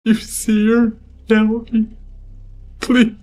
You see her? Tell me. Please.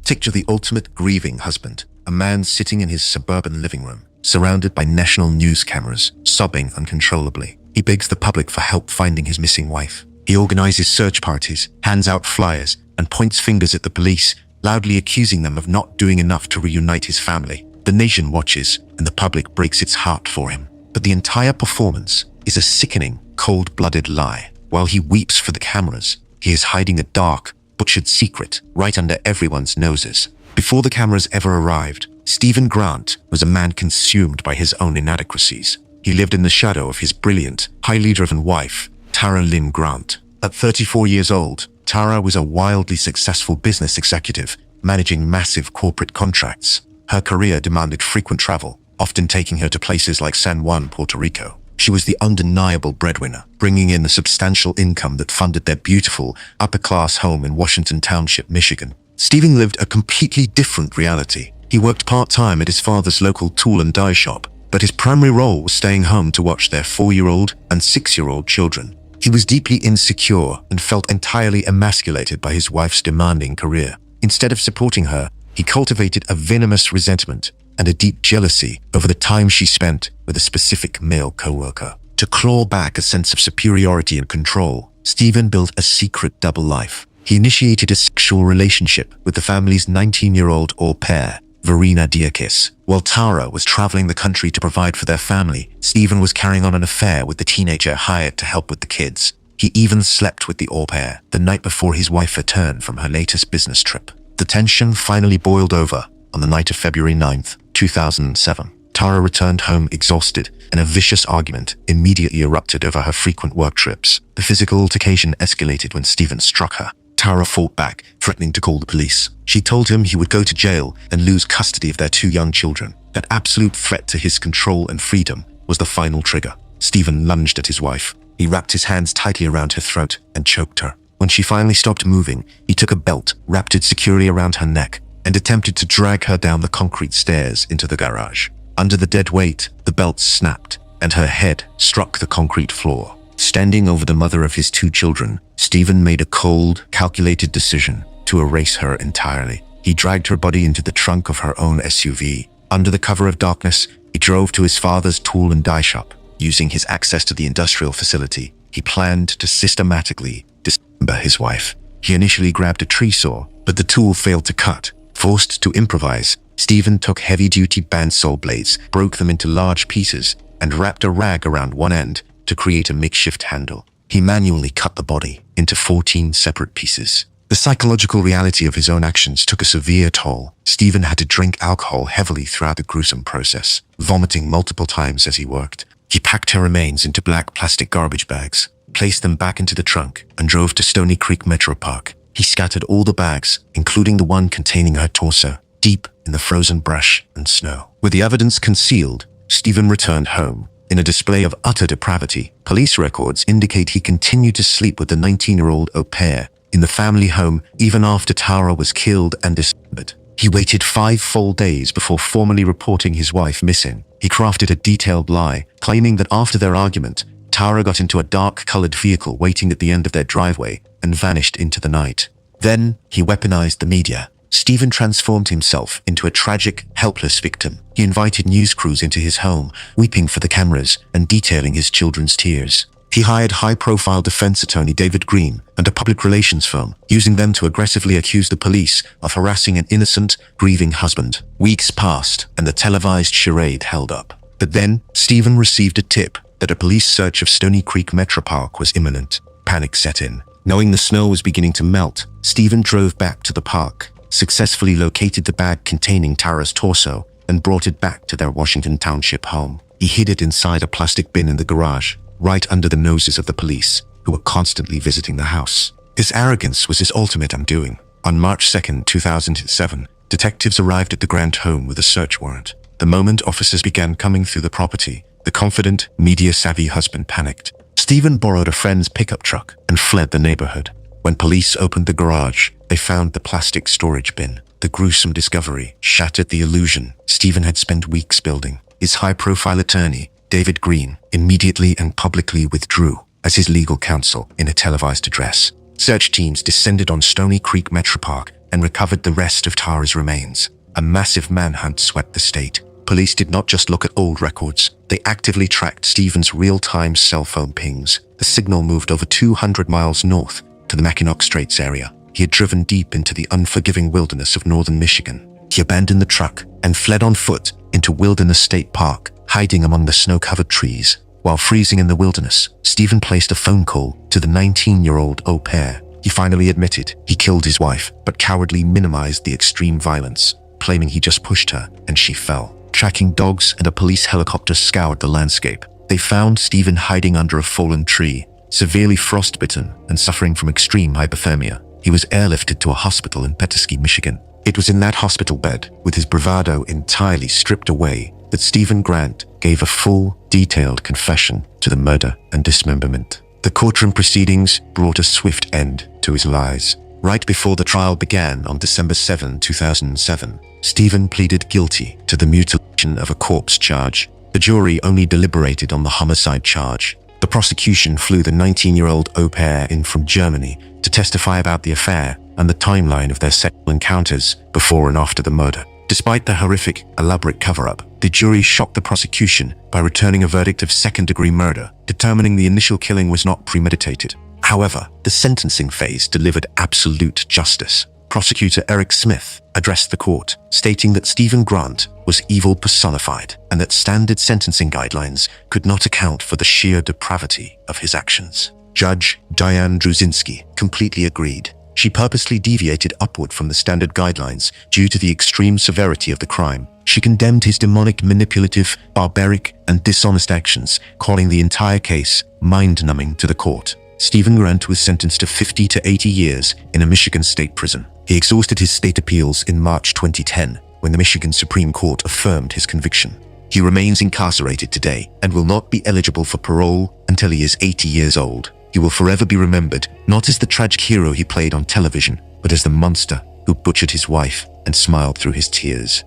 Picture the ultimate grieving husband, a man sitting in his suburban living room, surrounded by national news cameras, sobbing uncontrollably. He begs the public for help finding his missing wife. He organizes search parties, hands out flyers, and points fingers at the police, loudly accusing them of not doing enough to reunite his family. The nation watches, and the public breaks its heart for him. But the entire performance is a sickening, cold-blooded lie. While he weeps for the cameras, he is hiding a dark, butchered secret right under everyone's noses. Before the cameras ever arrived, Stephen Grant was a man consumed by his own inadequacies. He lived in the shadow of his brilliant, highly driven wife, Tara Lynn Grant. At 34 years old, Tara was a wildly successful business executive, managing massive corporate contracts. Her career demanded frequent travel, often taking her to places like San Juan, Puerto Rico. She was the undeniable breadwinner, bringing in a substantial income that funded their beautiful, upper-class home in Washington Township, Michigan. Stephen lived a completely different reality. He worked part-time at his father's local tool and die shop, but his primary role was staying home to watch their 4-year-old and 6-year-old children. He was deeply insecure and felt entirely emasculated by his wife's demanding career. Instead of supporting her, he cultivated a venomous resentment and a deep jealousy over the time she spent with a specific male co-worker. To claw back a sense of superiority and control, Stephen built a secret double life. He initiated a sexual relationship with the family's 19-year-old au pair, Verena Diakis. While Tara was traveling the country to provide for their family, Stephen was carrying on an affair with the teenager hired to help with the kids. He even slept with the au pair the night before his wife returned from her latest business trip. The tension finally boiled over on the night of February 9th, 2007. Tara returned home exhausted, and a vicious argument immediately erupted over her frequent work trips. The physical altercation escalated when Stephen struck her. Tara fought back, threatening to call the police. She told him he would go to jail and lose custody of their 2 young children. That absolute threat to his control and freedom was the final trigger. Stephen lunged at his wife. He wrapped his hands tightly around her throat and choked her. When she finally stopped moving, he took a belt, wrapped it securely around her neck, and attempted to drag her down the concrete stairs into the garage. Under the dead weight, the belt snapped, and her head struck the concrete floor. Standing over the mother of his 2 children, Stephen made a cold, calculated decision to erase her entirely. He dragged her body into the trunk of her own SUV. Under the cover of darkness, he drove to his father's tool and die shop. Using his access to the industrial facility, he planned to systematically dismember his wife. He initially grabbed a tree saw, but the tool failed to cut. Forced to improvise, Stephen took heavy-duty bandsaw blades, broke them into large pieces, and wrapped a rag around one end to create a makeshift handle. He manually cut the body into 14 separate pieces. The psychological reality of his own actions took a severe toll. Stephen had to drink alcohol heavily throughout the gruesome process, vomiting multiple times as he worked. He packed her remains into black plastic garbage bags, placed them back into the trunk, and drove to Stony Creek Metro Park. He scattered all the bags, including the one containing her torso, deep in the frozen brush and snow. With the evidence concealed, Stephen returned home. In a display of utter depravity, police records indicate he continued to sleep with the 19-year-old au pair in the family home even after Tara was killed and dismembered. He waited 5 full days before formally reporting his wife missing. He crafted a detailed lie, claiming that after their argument, Tara got into a dark-colored vehicle waiting at the end of their driveway and vanished into the night. Then, he weaponized the media. Stephen transformed himself into a tragic, helpless victim. He invited news crews into his home, weeping for the cameras and detailing his children's tears. He hired high-profile defense attorney David Green and a public relations firm, using them to aggressively accuse the police of harassing an innocent, grieving husband. Weeks passed, and the televised charade held up. But then, Stephen received a tip that a police search of Stony Creek Metro Park was imminent. Panic set in. Knowing the snow was beginning to melt, Stephen drove back to the park, successfully located the bag containing Tara's torso, and brought it back to their Washington Township home. He hid it inside a plastic bin in the garage, right under the noses of the police, who were constantly visiting the house. His arrogance was his ultimate undoing. On March 2nd, 2007, detectives arrived at the Grant home with a search warrant. The moment officers began coming through the property, the confident, media-savvy husband panicked. Stephen borrowed a friend's pickup truck and fled the neighborhood. When police opened the garage, they found the plastic storage bin. The gruesome discovery shattered the illusion Stephen had spent weeks building. His high-profile attorney, David Green, immediately and publicly withdrew as his legal counsel in a televised address. Search teams descended on Stony Creek Metro Park and recovered the rest of Tara's remains. A massive manhunt swept the state. Police did not just look at old records, they actively tracked Stephen's real-time cell phone pings. The signal moved over 200 miles north to the Mackinac Straits area. He had driven deep into the unforgiving wilderness of northern Michigan. He abandoned the truck and fled on foot into Wilderness State Park, hiding among the snow-covered trees. While freezing in the wilderness, Stephen placed a phone call to the 19-year-old au pair. He finally admitted he killed his wife, but cowardly minimized the extreme violence, claiming he just pushed her and she fell. Tracking dogs and a police helicopter scoured the landscape. They found Stephen hiding under a fallen tree, severely frostbitten and suffering from extreme hypothermia. He was airlifted to a hospital in Petoskey, Michigan. It was in that hospital bed, with his bravado entirely stripped away, that Stephen Grant gave a full, detailed confession to the murder and dismemberment. The courtroom proceedings brought a swift end to his lies. Right before the trial began on December 7, 2007, Stephen pleaded guilty to the mutilation of a corpse charge. The jury only deliberated on the homicide charge. The prosecution flew the 19-year-old au pair in from Germany to testify about the affair and the timeline of their sexual encounters before and after the murder. Despite the horrific, elaborate cover-up, the jury shocked the prosecution by returning a verdict of second-degree murder, determining the initial killing was not premeditated. However, the sentencing phase delivered absolute justice. Prosecutor Eric Smith addressed the court, stating that Stephen Grant was evil personified and that standard sentencing guidelines could not account for the sheer depravity of his actions. Judge Diane Druzinski completely agreed. She purposely deviated upward from the standard guidelines due to the extreme severity of the crime. She condemned his demonic, manipulative, barbaric, and dishonest actions, calling the entire case mind-numbing to the court. Stephen Grant was sentenced to 50 to 80 years in a Michigan state prison. He exhausted his state appeals in March 2010, when the Michigan Supreme Court affirmed his conviction. He remains incarcerated today and will not be eligible for parole until he is 80 years old. He will forever be remembered not as the tragic hero he played on television, but as the monster who butchered his wife and smiled through his tears.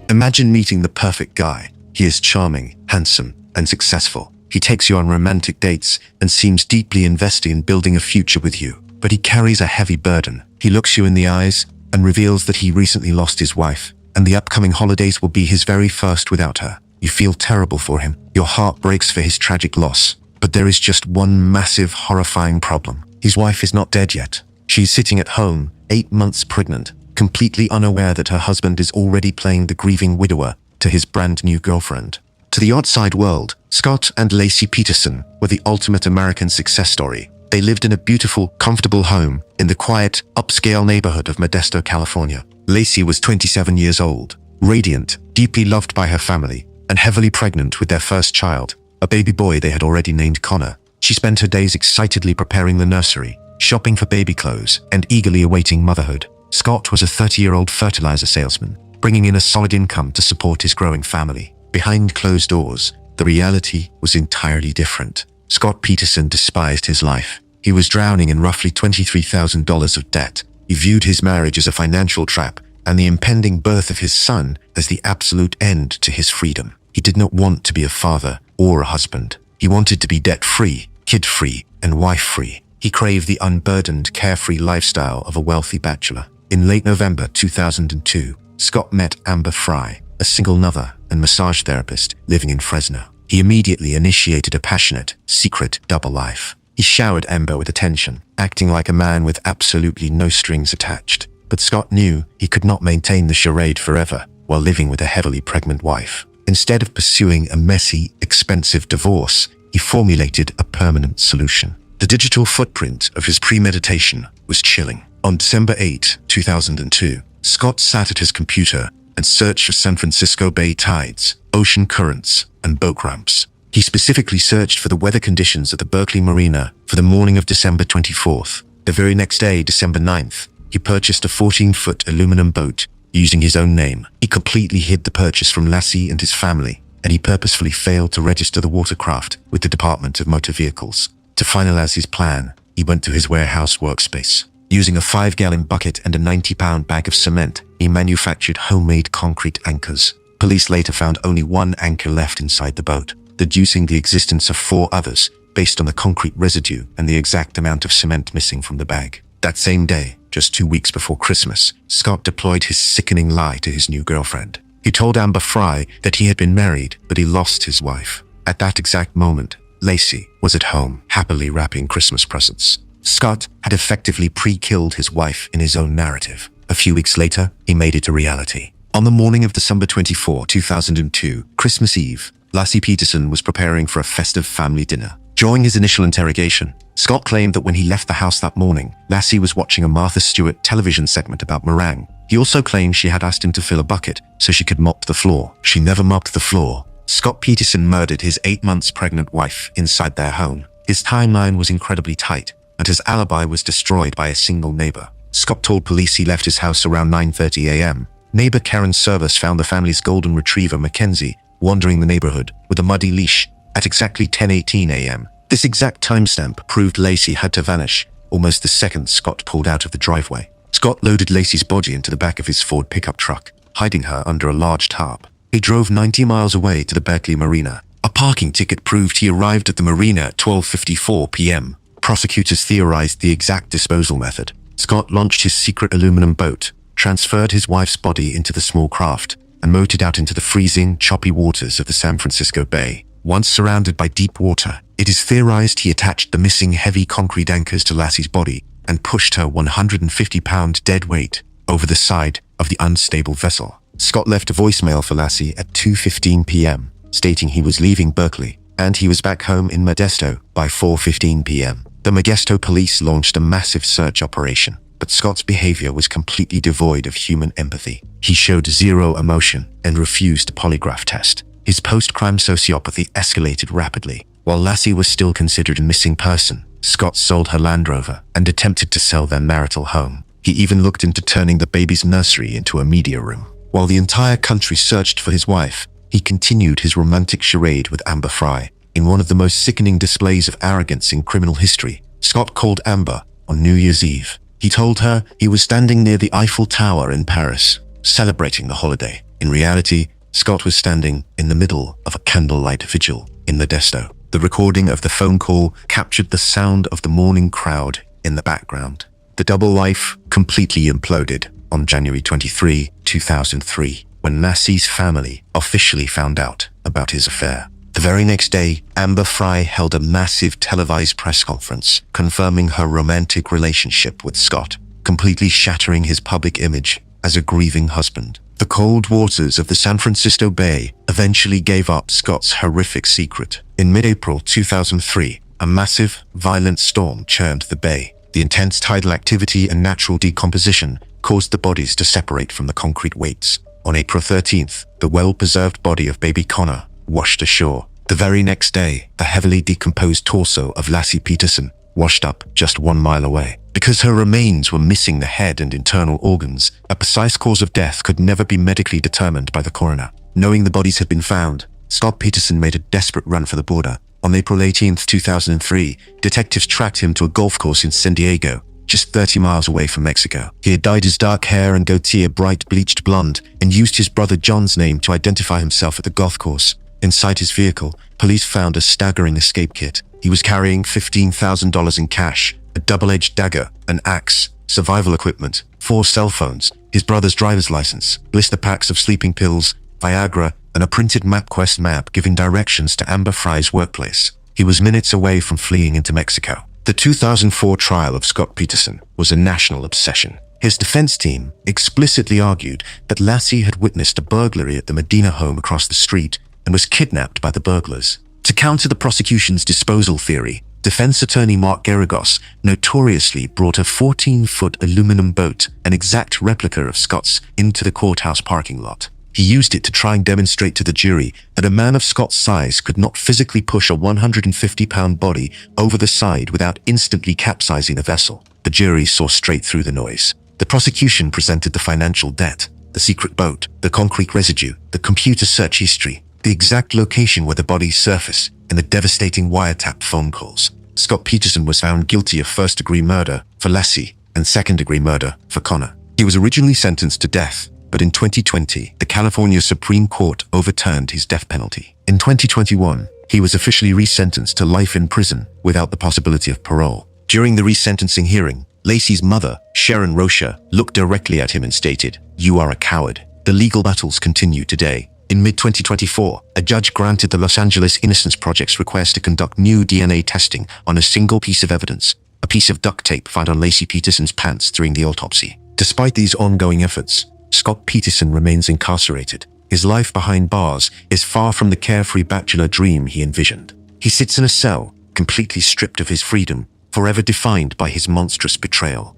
Imagine meeting the perfect guy. He is charming, handsome, and successful. He takes you on romantic dates and seems deeply invested in building a future with you. But he carries a heavy burden. He looks you in the eyes and reveals that he recently lost his wife, and the upcoming holidays will be his very first without her. You feel terrible for him. Your heart breaks for his tragic loss. But there is just one massive, horrifying problem. His wife is not dead yet. She is sitting at home, 8 months pregnant, completely unaware that her husband is already playing the grieving widower to his brand new girlfriend. To the outside world, Scott and Lacey Peterson were the ultimate American success story. They lived in a beautiful, comfortable home in the quiet, upscale neighborhood of Modesto, California. Lacey was 27 years old, radiant, deeply loved by her family, and heavily pregnant with their first child, a baby boy they had already named Connor. She spent her days excitedly preparing the nursery, shopping for baby clothes, and eagerly awaiting motherhood. Scott was a 30-year-old fertilizer salesman, bringing in a solid income to support his growing family. Behind closed doors, the reality was entirely different. Scott Peterson despised his life. He was drowning in roughly $23,000 of debt. He viewed his marriage as a financial trap and the impending birth of his son as the absolute end to his freedom. He did not want to be a father or a husband. He wanted to be debt-free, kid-free, and wife-free. He craved the unburdened, carefree lifestyle of a wealthy bachelor. In late November 2002, Scott met Amber Fry, a single mother and massage therapist living in Fresno. He immediately initiated a passionate, secret double life. He showered Amber with attention, acting like a man with absolutely no strings attached. But Scott knew he could not maintain the charade forever while living with a heavily pregnant wife. Instead of pursuing a messy, expensive divorce, he formulated a permanent solution. The digital footprint of his premeditation was chilling. On December 8, 2002, Scott sat at his computer and searched for San Francisco Bay tides, ocean currents, and boat ramps. He specifically searched for the weather conditions at the Berkeley Marina for the morning of December 24th. The very next day, December 9th, he purchased a 14-foot aluminum boat using his own name. He completely hid the purchase from Lassie and his family, and he purposefully failed to register the watercraft with the Department of Motor Vehicles. To finalize his plan, he went to his warehouse workspace. Using a 5-gallon bucket and a 90-pound bag of cement, he manufactured homemade concrete anchors. Police later found only one anchor left inside the boat. Deducing the existence of 4 others, based on the concrete residue and the exact amount of cement missing from the bag. That same day, just 2 weeks before Christmas, Scott deployed his sickening lie to his new girlfriend. He told Amber Fry that he had been married, but he lost his wife. At that exact moment, Lacey was at home, happily wrapping Christmas presents. Scott had effectively pre-killed his wife in his own narrative. A few weeks later, he made it a reality. On the morning of December 24, 2002, Christmas Eve, Lassie Peterson was preparing for a festive family dinner. During his initial interrogation, Scott claimed that when he left the house that morning, Lassie was watching a Martha Stewart television segment about meringue. He also claimed she had asked him to fill a bucket so she could mop the floor. She never mopped the floor. Scott Peterson murdered his 8 months pregnant wife inside their home. His timeline was incredibly tight, and his alibi was destroyed by a single neighbor. Scott told police he left his house around 9:30 a.m. Neighbor Karen Service found the family's golden retriever Mackenzie wandering the neighborhood with a muddy leash at exactly 10:18 a.m. This exact timestamp proved Lacey had to vanish almost the second Scott pulled out of the driveway. Scott loaded Lacey's body into the back of his Ford pickup truck, hiding her under a large tarp. He drove 90 miles away to the Berkeley Marina. A parking ticket proved he arrived at the marina at 12:54 p.m. Prosecutors theorized the exact disposal method. Scott launched his secret aluminum boat, transferred his wife's body into the small craft, and motored out into the freezing, choppy waters of the San Francisco Bay. Once surrounded by deep water, it is theorized he attached the missing heavy concrete anchors to Lassie's body and pushed her 150-pound dead weight over the side of the unstable vessel. Scott left a voicemail for Lassie at 2:15 p.m., stating he was leaving Berkeley and he was back home in Modesto by 4:15 p.m. The Modesto police launched a massive search operation, but Scott's behavior was completely devoid of human empathy. He showed zero emotion and refused a polygraph test. His post-crime sociopathy escalated rapidly. While Lassie was still considered a missing person, Scott sold her Land Rover and attempted to sell their marital home. He even looked into turning the baby's nursery into a media room. While the entire country searched for his wife, he continued his romantic charade with Amber Fry. In one of the most sickening displays of arrogance in criminal history, Scott called Amber on New Year's Eve. He told her he was standing near the Eiffel Tower in Paris, celebrating the holiday. In reality, Scott was standing in the middle of a candlelight vigil in Modesto. The recording of the phone call captured the sound of the mourning crowd in the background. The double life completely imploded on January 23, 2003, when Lassie's family officially found out about his affair. The very next day, Amber Fry held a massive televised press conference confirming her romantic relationship with Scott, completely shattering his public image as a grieving husband. The cold waters of the San Francisco Bay eventually gave up Scott's horrific secret. In mid-April 2003, a massive, violent storm churned the bay. The intense tidal activity and natural decomposition caused the bodies to separate from the concrete weights. On April 13th, the well-preserved body of baby Connor washed ashore. The very next day, the heavily decomposed torso of Lassie Peterson washed up just 1 mile away. Because her remains were missing the head and internal organs, a precise cause of death could never be medically determined by the coroner. Knowing the bodies had been found, Scott Peterson made a desperate run for the border. On April 18, 2003, detectives tracked him to a golf course in San Diego, just 30 miles away from Mexico. He had dyed his dark hair and goatee a bright bleached blonde and used his brother John's name to identify himself at the golf course. Inside his vehicle, police found a staggering escape kit. He was carrying $15,000 in cash, a double-edged dagger, an axe, survival equipment, 4 cell phones, his brother's driver's license, blister packs of sleeping pills, Viagra, and a printed MapQuest map giving directions to Amber Fry's workplace. He was minutes away from fleeing into Mexico. The 2004 trial of Scott Peterson was a national obsession. His defense team explicitly argued that Lassie had witnessed a burglary at the Medina home across the street and was kidnapped by the burglars. To counter the prosecution's disposal theory, defense attorney Mark Geragos notoriously brought a 14-foot aluminum boat, an exact replica of Scott's, into the courthouse parking lot. He used it to try and demonstrate to the jury that a man of Scott's size could not physically push a 150-pound body over the side without instantly capsizing the vessel. The jury saw straight through the noise. The prosecution presented the financial debt, the secret boat, the concrete residue, the computer search history, the exact location where the bodies surfaced, and the devastating wiretap phone calls. Scott Peterson was found guilty of first-degree murder for Lassie and second-degree murder for Connor. He was originally sentenced to death, but in 2020, the California Supreme Court overturned his death penalty. In 2021, He was officially resentenced to life in prison without the possibility of parole. During the resentencing hearing, Lacey's mother, Sharon Rocha, looked directly at him and stated, "You are a coward." The legal battles continue today. In mid-2024, a judge granted the Los Angeles Innocence Project's request to conduct new DNA testing on a single piece of evidence, a piece of duct tape found on Lacey Peterson's pants during the autopsy. Despite these ongoing efforts, Scott Peterson remains incarcerated. His life behind bars is far from the carefree bachelor dream he envisioned. He sits in a cell, completely stripped of his freedom, forever defined by his monstrous betrayal.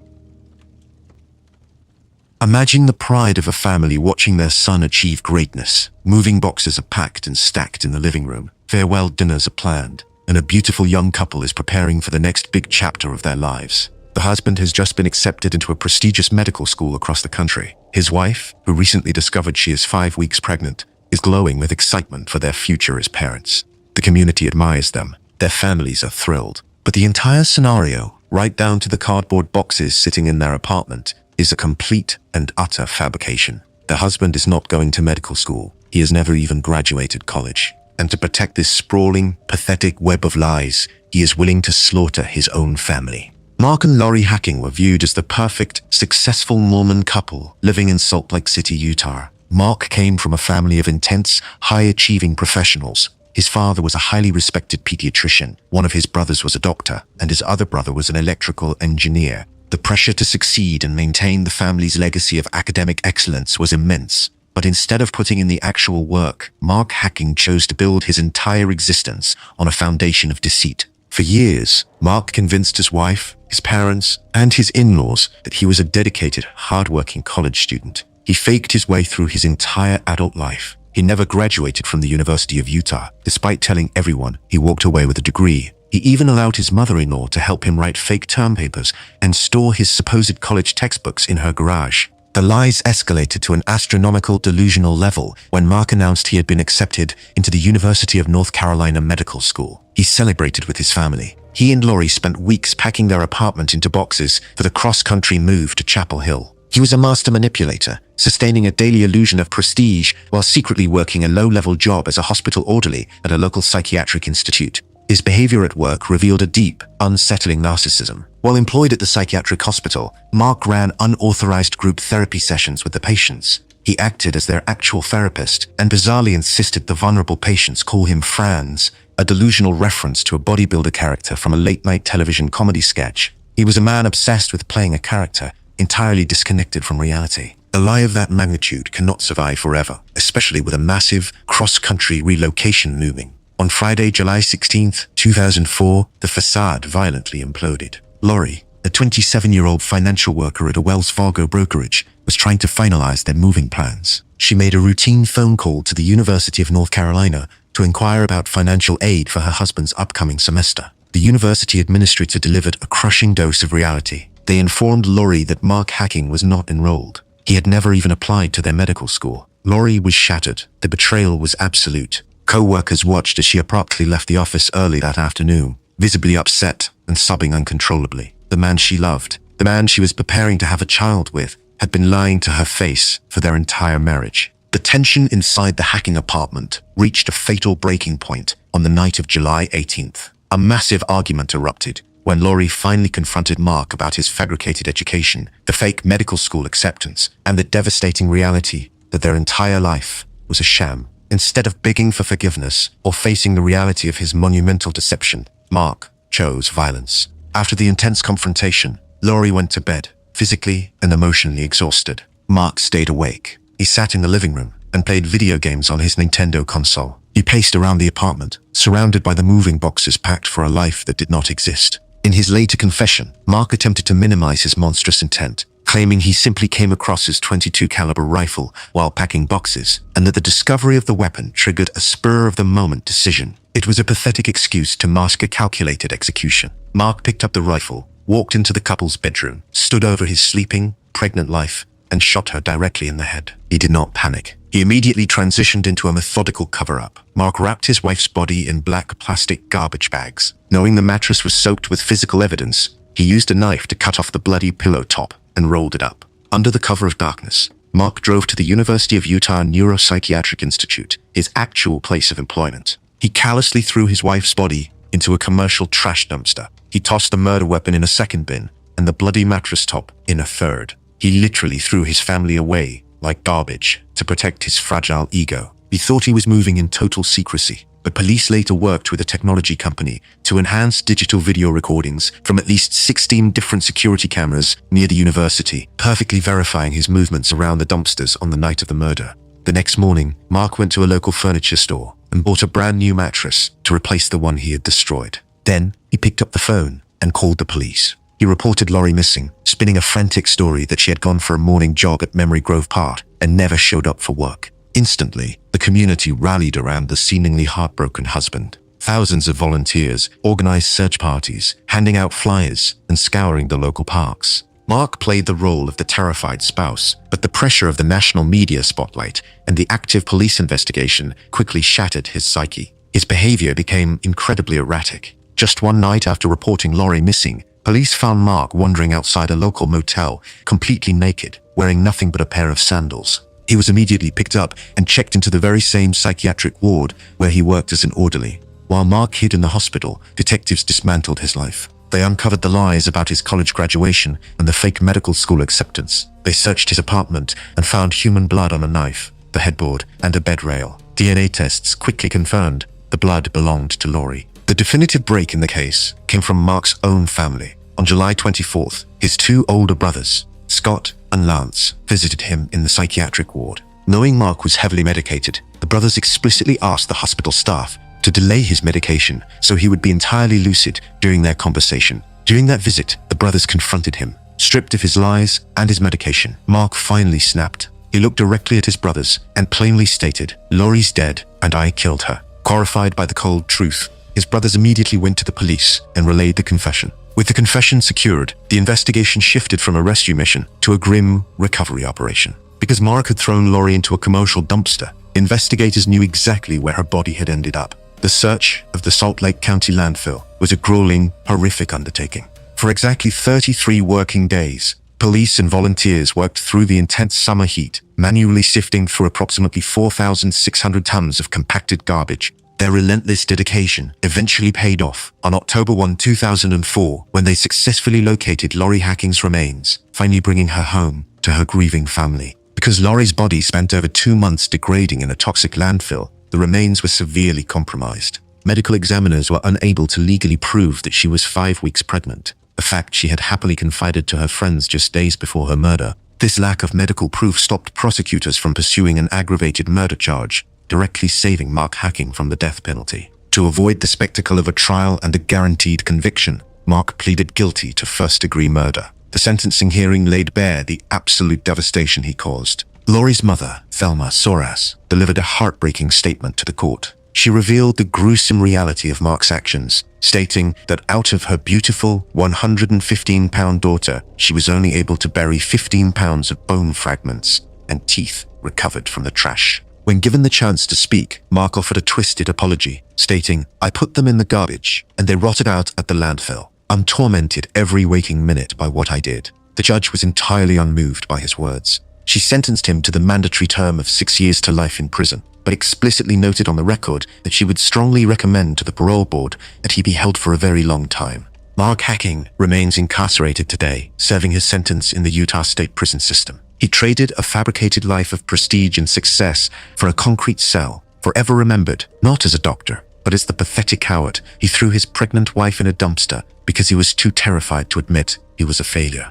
Imagine the pride of a family watching their son achieve greatness. Moving boxes are packed and stacked in the living room. Farewell dinners are planned, and a beautiful young couple is preparing for the next big chapter of their lives. The husband has just been accepted into a prestigious medical school across the country. His wife, who recently discovered she is 5 weeks pregnant, is glowing with excitement for their future as parents. The community admires them. Their families are thrilled. But the entire scenario, right down to the cardboard boxes sitting in their apartment, is a complete and utter fabrication. The husband is not going to medical school. He has never even graduated college. And to protect this sprawling, pathetic web of lies, he is willing to slaughter his own family. Mark and Lori Hacking were viewed as the perfect, successful Mormon couple living in Salt Lake City, Utah. Mark came from a family of intense, high-achieving professionals. His father was a highly respected pediatrician. One of his brothers was a doctor, and his other brother was an electrical engineer. The pressure to succeed and maintain the family's legacy of academic excellence was immense. But instead of putting in the actual work, Mark Hacking chose to build his entire existence on a foundation of deceit. For years, Mark convinced his wife, his parents, and his in-laws that he was a dedicated, hard-working college student. He faked his way through his entire adult life. He never graduated from the University of Utah, despite telling everyone he walked away with a degree. He even allowed his mother-in-law to help him write fake term papers and store his supposed college textbooks in her garage. The lies escalated to an astronomical delusional level when Mark announced he had been accepted into the University of North Carolina Medical School. He celebrated with his family. He and Lori spent weeks packing their apartment into boxes for the cross-country move to Chapel Hill. He was a master manipulator, sustaining a daily illusion of prestige while secretly working a low-level job as a hospital orderly at a local psychiatric institute. His behavior at work revealed a deep, unsettling narcissism. While employed at the psychiatric hospital, Mark ran unauthorized group therapy sessions with the patients. He acted as their actual therapist and bizarrely insisted the vulnerable patients call him Franz, a delusional reference to a bodybuilder character from a late-night television comedy sketch. He was a man obsessed with playing a character, entirely disconnected from reality. A lie of that magnitude cannot survive forever, especially with a massive, cross-country relocation looming. On Friday, July 16, 2004, the facade violently imploded. Lori, a 27-year-old financial worker at a Wells Fargo brokerage, was trying to finalize their moving plans. She made a routine phone call to the University of North Carolina to inquire about financial aid for her husband's upcoming semester. The university administrator delivered a crushing dose of reality. They informed Lori that Mark Hacking was not enrolled. He had never even applied to their medical school. Lori was shattered. The betrayal was absolute. Co-workers watched as she abruptly left the office early that afternoon, visibly upset and sobbing uncontrollably. The man she loved, the man she was preparing to have a child with, had been lying to her face for their entire marriage. The tension inside the Hacking apartment reached a fatal breaking point on the night of July 18th. A massive argument erupted when Lori finally confronted Mark about his fabricated education, the fake medical school acceptance, and the devastating reality that their entire life was a sham. Instead of begging for forgiveness or facing the reality of his monumental deception, Mark chose violence. After the intense confrontation, Lori went to bed, physically and emotionally exhausted. Mark stayed awake. He sat in the living room and played video games on his Nintendo console. He paced around the apartment, surrounded by the moving boxes packed for a life that did not exist. In his later confession, Mark attempted to minimize his monstrous intent, claiming he simply came across his .22 caliber rifle while packing boxes, and that the discovery of the weapon triggered a spur-of-the-moment decision. It was a pathetic excuse to mask a calculated execution. Mark picked up the rifle, walked into the couple's bedroom, stood over his sleeping, pregnant wife, and shot her directly in the head. He did not panic. He immediately transitioned into a methodical cover-up. Mark wrapped his wife's body in black plastic garbage bags. Knowing the mattress was soaked with physical evidence, he used a knife to cut off the bloody pillow top and rolled it up. Under the cover of darkness, Mark drove to the University of Utah Neuropsychiatric Institute, his actual place of employment. He callously threw his wife's body into a commercial trash dumpster. He tossed the murder weapon in a second bin and the bloody mattress top in a third. He literally threw his family away like garbage to protect his fragile ego. He thought he was moving in total secrecy, but police later worked with a technology company to enhance digital video recordings from at least 16 different security cameras near the university, perfectly verifying his movements around the dumpsters on the night of the murder. The next morning, Mark went to a local furniture store and bought a brand new mattress to replace the one he had destroyed. Then, he picked up the phone and called the police. He reported Lori missing, spinning a frantic story that she had gone for a morning jog at Memory Grove Park and never showed up for work. Instantly, the community rallied around the seemingly heartbroken husband. Thousands of volunteers organized search parties, handing out flyers and scouring the local parks. Mark played the role of the terrified spouse, but the pressure of the national media spotlight and the active police investigation quickly shattered his psyche. His behavior became incredibly erratic. Just one night after reporting Lori missing, police found Mark wandering outside a local motel, completely naked, wearing nothing but a pair of sandals. He was immediately picked up and checked into the very same psychiatric ward where he worked as an orderly. While Mark hid in the hospital, detectives dismantled his life. They uncovered the lies about his college graduation and the fake medical school acceptance. They searched his apartment and found human blood on a knife, the headboard, and a bed rail. DNA tests quickly confirmed the blood belonged to Lori. The definitive break in the case came from Mark's own family. On July 24th, his two older brothers, Scott and Lance, visited him in the psychiatric ward. Knowing Mark was heavily medicated, the brothers explicitly asked the hospital staff to delay his medication so he would be entirely lucid during their conversation. During that visit, the brothers confronted him. Stripped of his lies and his medication, Mark finally snapped. He looked directly at his brothers and plainly stated, "Lori's dead and I killed her." Horrified by the cold truth, his brothers immediately went to the police and relayed the confession. With the confession secured, the investigation shifted from a rescue mission to a grim recovery operation. Because Mark had thrown Lori into a commercial dumpster, investigators knew exactly where her body had ended up. The search of the Salt Lake County landfill was a grueling, horrific undertaking. For exactly 33 working days, police and volunteers worked through the intense summer heat, manually sifting through approximately 4,600 tons of compacted garbage. Their relentless dedication eventually paid off on October 1, 2004, when they successfully located Lori Hacking's remains, finally bringing her home to her grieving family. Because Lori's body spent over 2 months degrading in a toxic landfill, the remains were severely compromised. Medical examiners were unable to legally prove that she was 5 weeks pregnant, a fact she had happily confided to her friends just days before her murder. This lack of medical proof stopped prosecutors from pursuing an aggravated murder charge, directly saving Mark Hacking from the death penalty. To avoid the spectacle of a trial and a guaranteed conviction, Mark pleaded guilty to first-degree murder. The sentencing hearing laid bare the absolute devastation he caused. Lori's mother, Thelma Soras, delivered a heartbreaking statement to the court. She revealed the gruesome reality of Mark's actions, stating that out of her beautiful 115-pound daughter, she was only able to bury 15 pounds of bone fragments and teeth recovered from the trash. When given the chance to speak, Mark offered a twisted apology, stating, "I put them in the garbage, and they rotted out at the landfill. I'm tormented every waking minute by what I did." The judge was entirely unmoved by his words. She sentenced him to the mandatory term of 6 years to life in prison, but explicitly noted on the record that she would strongly recommend to the parole board that he be held for a very long time. Mark Hacking remains incarcerated today, serving his sentence in the Utah State prison system. He traded a fabricated life of prestige and success for a concrete cell, forever remembered, not as a doctor, but as the pathetic coward he threw his pregnant wife in a dumpster because he was too terrified to admit he was a failure.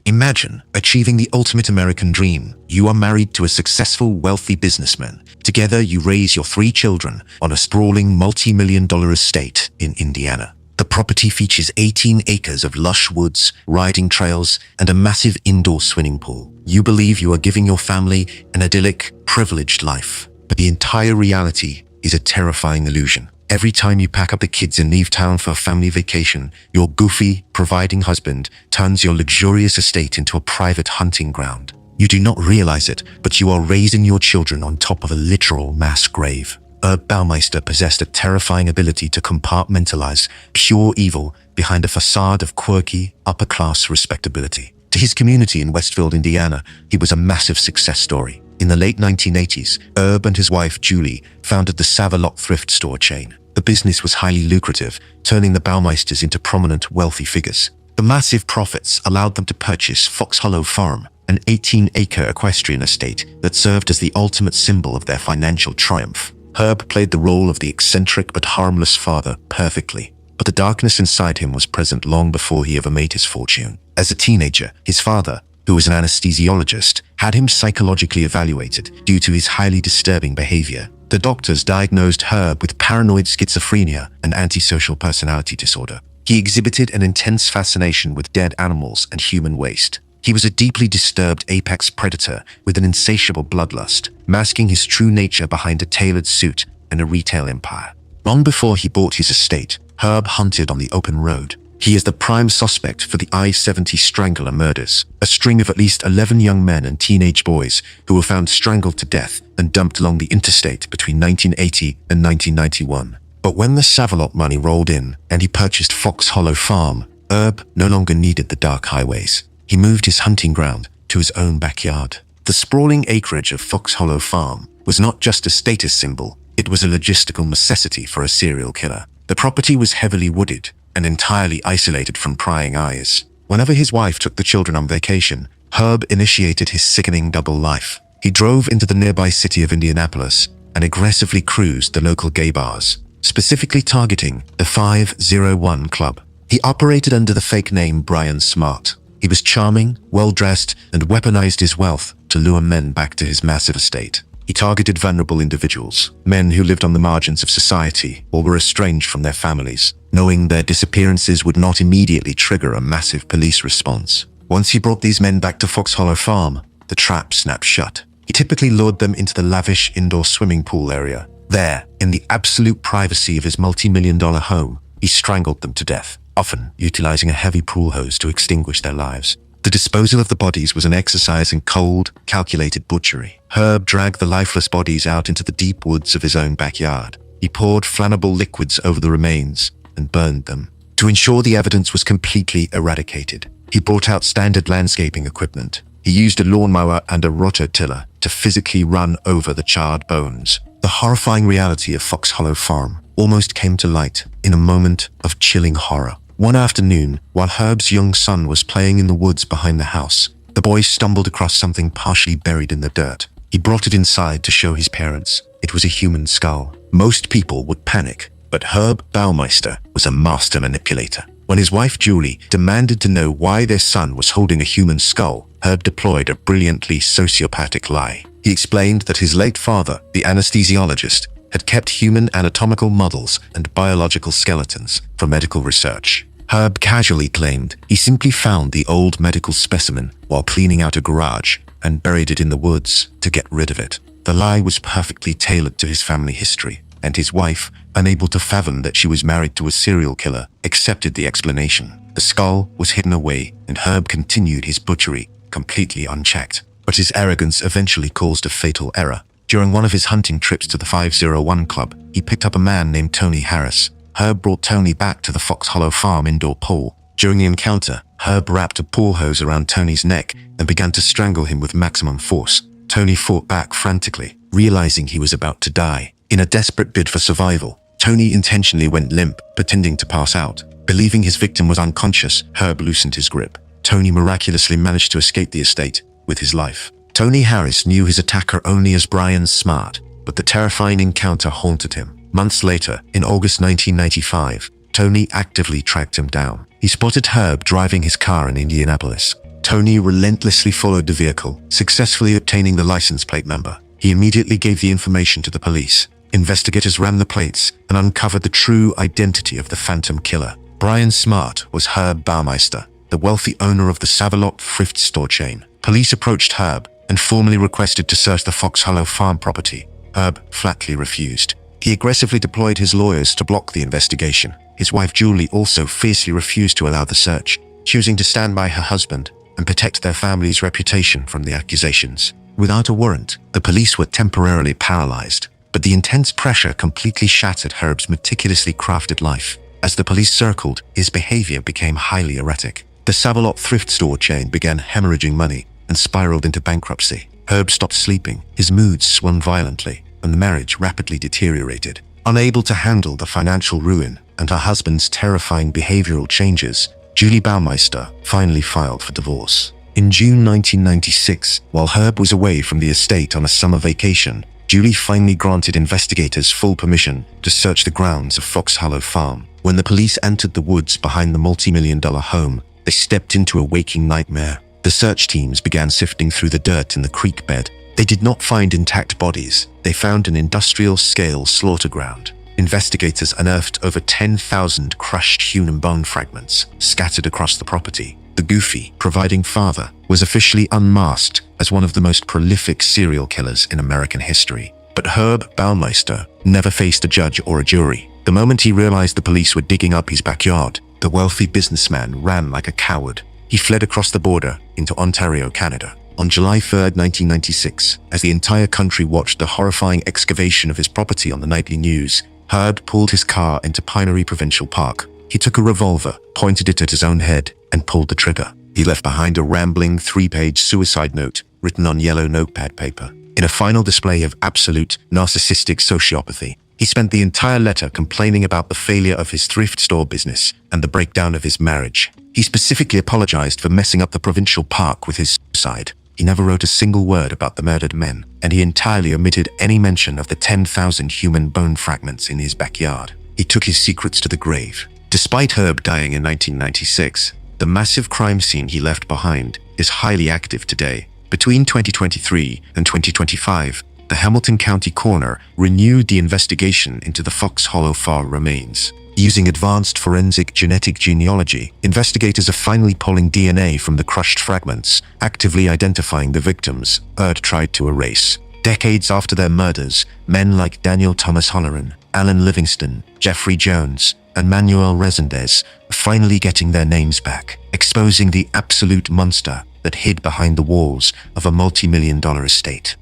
Imagine achieving the ultimate American dream. You are married to a successful, wealthy businessman. Together, you raise your 3 children on a sprawling multi-million-dollar estate in Indiana. The property features 18 acres of lush woods, riding trails, and a massive indoor swimming pool. You believe you are giving your family an idyllic, privileged life. But the entire reality is a terrifying illusion. Every time you pack up the kids and leave town for a family vacation, your goofy, providing husband turns your luxurious estate into a private hunting ground. You do not realize it, but you are raising your children on top of a literal mass grave. Herb Baumeister possessed a terrifying ability to compartmentalize pure evil behind a facade of quirky, upper-class respectability. To his community in Westfield, Indiana, he was a massive success story. In the late 1980s, Herb and his wife Julie founded the Save-A-Lot thrift store chain. The business was highly lucrative, turning the Baumeisters into prominent, wealthy figures. The massive profits allowed them to purchase Fox Hollow Farm, an 18-acre equestrian estate that served as the ultimate symbol of their financial triumph. Herb played the role of the eccentric but harmless father perfectly, but the darkness inside him was present long before he ever made his fortune. As a teenager, his father, who was an anesthesiologist, had him psychologically evaluated due to his highly disturbing behavior. The doctors diagnosed Herb with paranoid schizophrenia and antisocial personality disorder. He exhibited an intense fascination with dead animals and human waste. He was a deeply disturbed apex predator with an insatiable bloodlust, masking his true nature behind a tailored suit and a retail empire. Long before he bought his estate, Herb hunted on the open road. He is the prime suspect for the I-70 Strangler murders, a string of at least 11 young men and teenage boys who were found strangled to death and dumped along the interstate between 1980 and 1991. But when the Save-A-Lot money rolled in and he purchased Fox Hollow Farm, Herb no longer needed the dark highways. He moved his hunting ground to his own backyard. The sprawling acreage of Fox Hollow Farm was not just a status symbol, it was a logistical necessity for a serial killer. The property was heavily wooded and entirely isolated from prying eyes. Whenever his wife took the children on vacation, Herb initiated his sickening double life. He drove into the nearby city of Indianapolis and aggressively cruised the local gay bars, specifically targeting the 501 Club. He operated under the fake name Brian Smart. He was charming, well-dressed, and weaponized his wealth to lure men back to his massive estate. He targeted vulnerable individuals, men who lived on the margins of society or were estranged from their families, knowing their disappearances would not immediately trigger a massive police response. Once he brought these men back to Fox Hollow Farm, the trap snapped shut. He typically lured them into the lavish indoor swimming pool area. There, in the absolute privacy of his multi-million-dollar home, he strangled them to death, often utilizing a heavy pool hose to extinguish their lives. The disposal of the bodies was an exercise in cold, calculated butchery. Herb dragged the lifeless bodies out into the deep woods of his own backyard. He poured flammable liquids over the remains and burned them. To ensure the evidence was completely eradicated, he brought out standard landscaping equipment. He used a lawnmower and a rototiller to physically run over the charred bones. The horrifying reality of Fox Hollow Farm almost came to light in a moment of chilling horror. One afternoon, while Herb's young son was playing in the woods behind the house, the boy stumbled across something partially buried in the dirt. He brought it inside to show his parents. It was a human skull. Most people would panic, but Herb Baumeister was a master manipulator. When his wife Julie demanded to know why their son was holding a human skull, Herb deployed a brilliantly sociopathic lie. He explained that his late father, the anesthesiologist, had kept human anatomical models and biological skeletons for medical research. Herb casually claimed he simply found the old medical specimen while cleaning out a garage and buried it in the woods to get rid of it. The lie was perfectly tailored to his family history, and his wife, unable to fathom that she was married to a serial killer, accepted the explanation. The skull was hidden away, and Herb continued his butchery completely unchecked. But his arrogance eventually caused a fatal error. During one of his hunting trips to the 501 Club, he picked up a man named Tony Harris. Herb brought Tony back to the Fox Hollow Farm indoor pool. During the encounter, Herb wrapped a pool hose around Tony's neck and began to strangle him with maximum force. Tony fought back frantically, realizing he was about to die. In a desperate bid for survival, Tony intentionally went limp, pretending to pass out. Believing his victim was unconscious, Herb loosened his grip. Tony miraculously managed to escape the estate with his life. Tony Harris knew his attacker only as Brian Smart, but the terrifying encounter haunted him. Months later, in August 1995, Tony actively tracked him down. He spotted Herb driving his car in Indianapolis. Tony relentlessly followed the vehicle, successfully obtaining the license plate number. He immediately gave the information to the police. Investigators ran the plates and uncovered the true identity of the phantom killer. Brian Smart was Herb Baumeister, the wealthy owner of the Save-A-Lot thrift store chain. Police approached Herb and formally requested to search the Fox Hollow Farm property. Herb flatly refused. He aggressively deployed his lawyers to block the investigation. His wife Julie also fiercely refused to allow the search, choosing to stand by her husband and protect their family's reputation from the accusations. Without a warrant, the police were temporarily paralyzed, but the intense pressure completely shattered Herb's meticulously crafted life. As the police circled, his behavior became highly erratic. The Save-A-Lot thrift store chain began hemorrhaging money and spiraled into bankruptcy. Herb stopped sleeping, his moods swung violently, and the marriage rapidly deteriorated. Unable to handle the financial ruin and her husband's terrifying behavioral changes, Julie Baumeister finally filed for divorce. In June 1996, while Herb was away from the estate on a summer vacation, Julie finally granted investigators full permission to search the grounds of Fox Hollow Farm. When the police entered the woods behind the multi-million-dollar home, they stepped into a waking nightmare. The search teams began sifting through the dirt in the creek bed. They did not find intact bodies. They found an industrial-scale slaughter ground. Investigators unearthed over 10,000 crushed human bone fragments scattered across the property. The goofy, providing father was officially unmasked as one of the most prolific serial killers in American history. But Herb Baumeister never faced a judge or a jury. The moment he realized the police were digging up his backyard, the wealthy businessman ran like a coward. He fled across the border into Ontario, Canada. On July 3, 1996, as the entire country watched the horrifying excavation of his property on the nightly news, Herb pulled his car into Pinery Provincial Park. He took a revolver, pointed it at his own head, and pulled the trigger. He left behind a rambling 3-page suicide note written on yellow notepad paper. In a final display of absolute narcissistic sociopathy, he spent the entire letter complaining about the failure of his thrift store business and the breakdown of his marriage. He specifically apologized for messing up the provincial park with his suicide. He never wrote a single word about the murdered men, and he entirely omitted any mention of the 10,000 human bone fragments in his backyard. He took his secrets to the grave. Despite Herb dying in 1996, the massive crime scene he left behind is highly active today. Between 2023 and 2025, the Hamilton County coroner renewed the investigation into the Fox Hollow Farm remains. Using advanced forensic genetic genealogy, investigators are finally pulling DNA from the crushed fragments, actively identifying the victims Herb tried to erase. Decades after their murders, men like Daniel Thomas Holleran, Alan Livingston, Jeffrey Jones, and Manuel Resendez are finally getting their names back, exposing the absolute monster that hid behind the walls of a multi-million-dollar estate.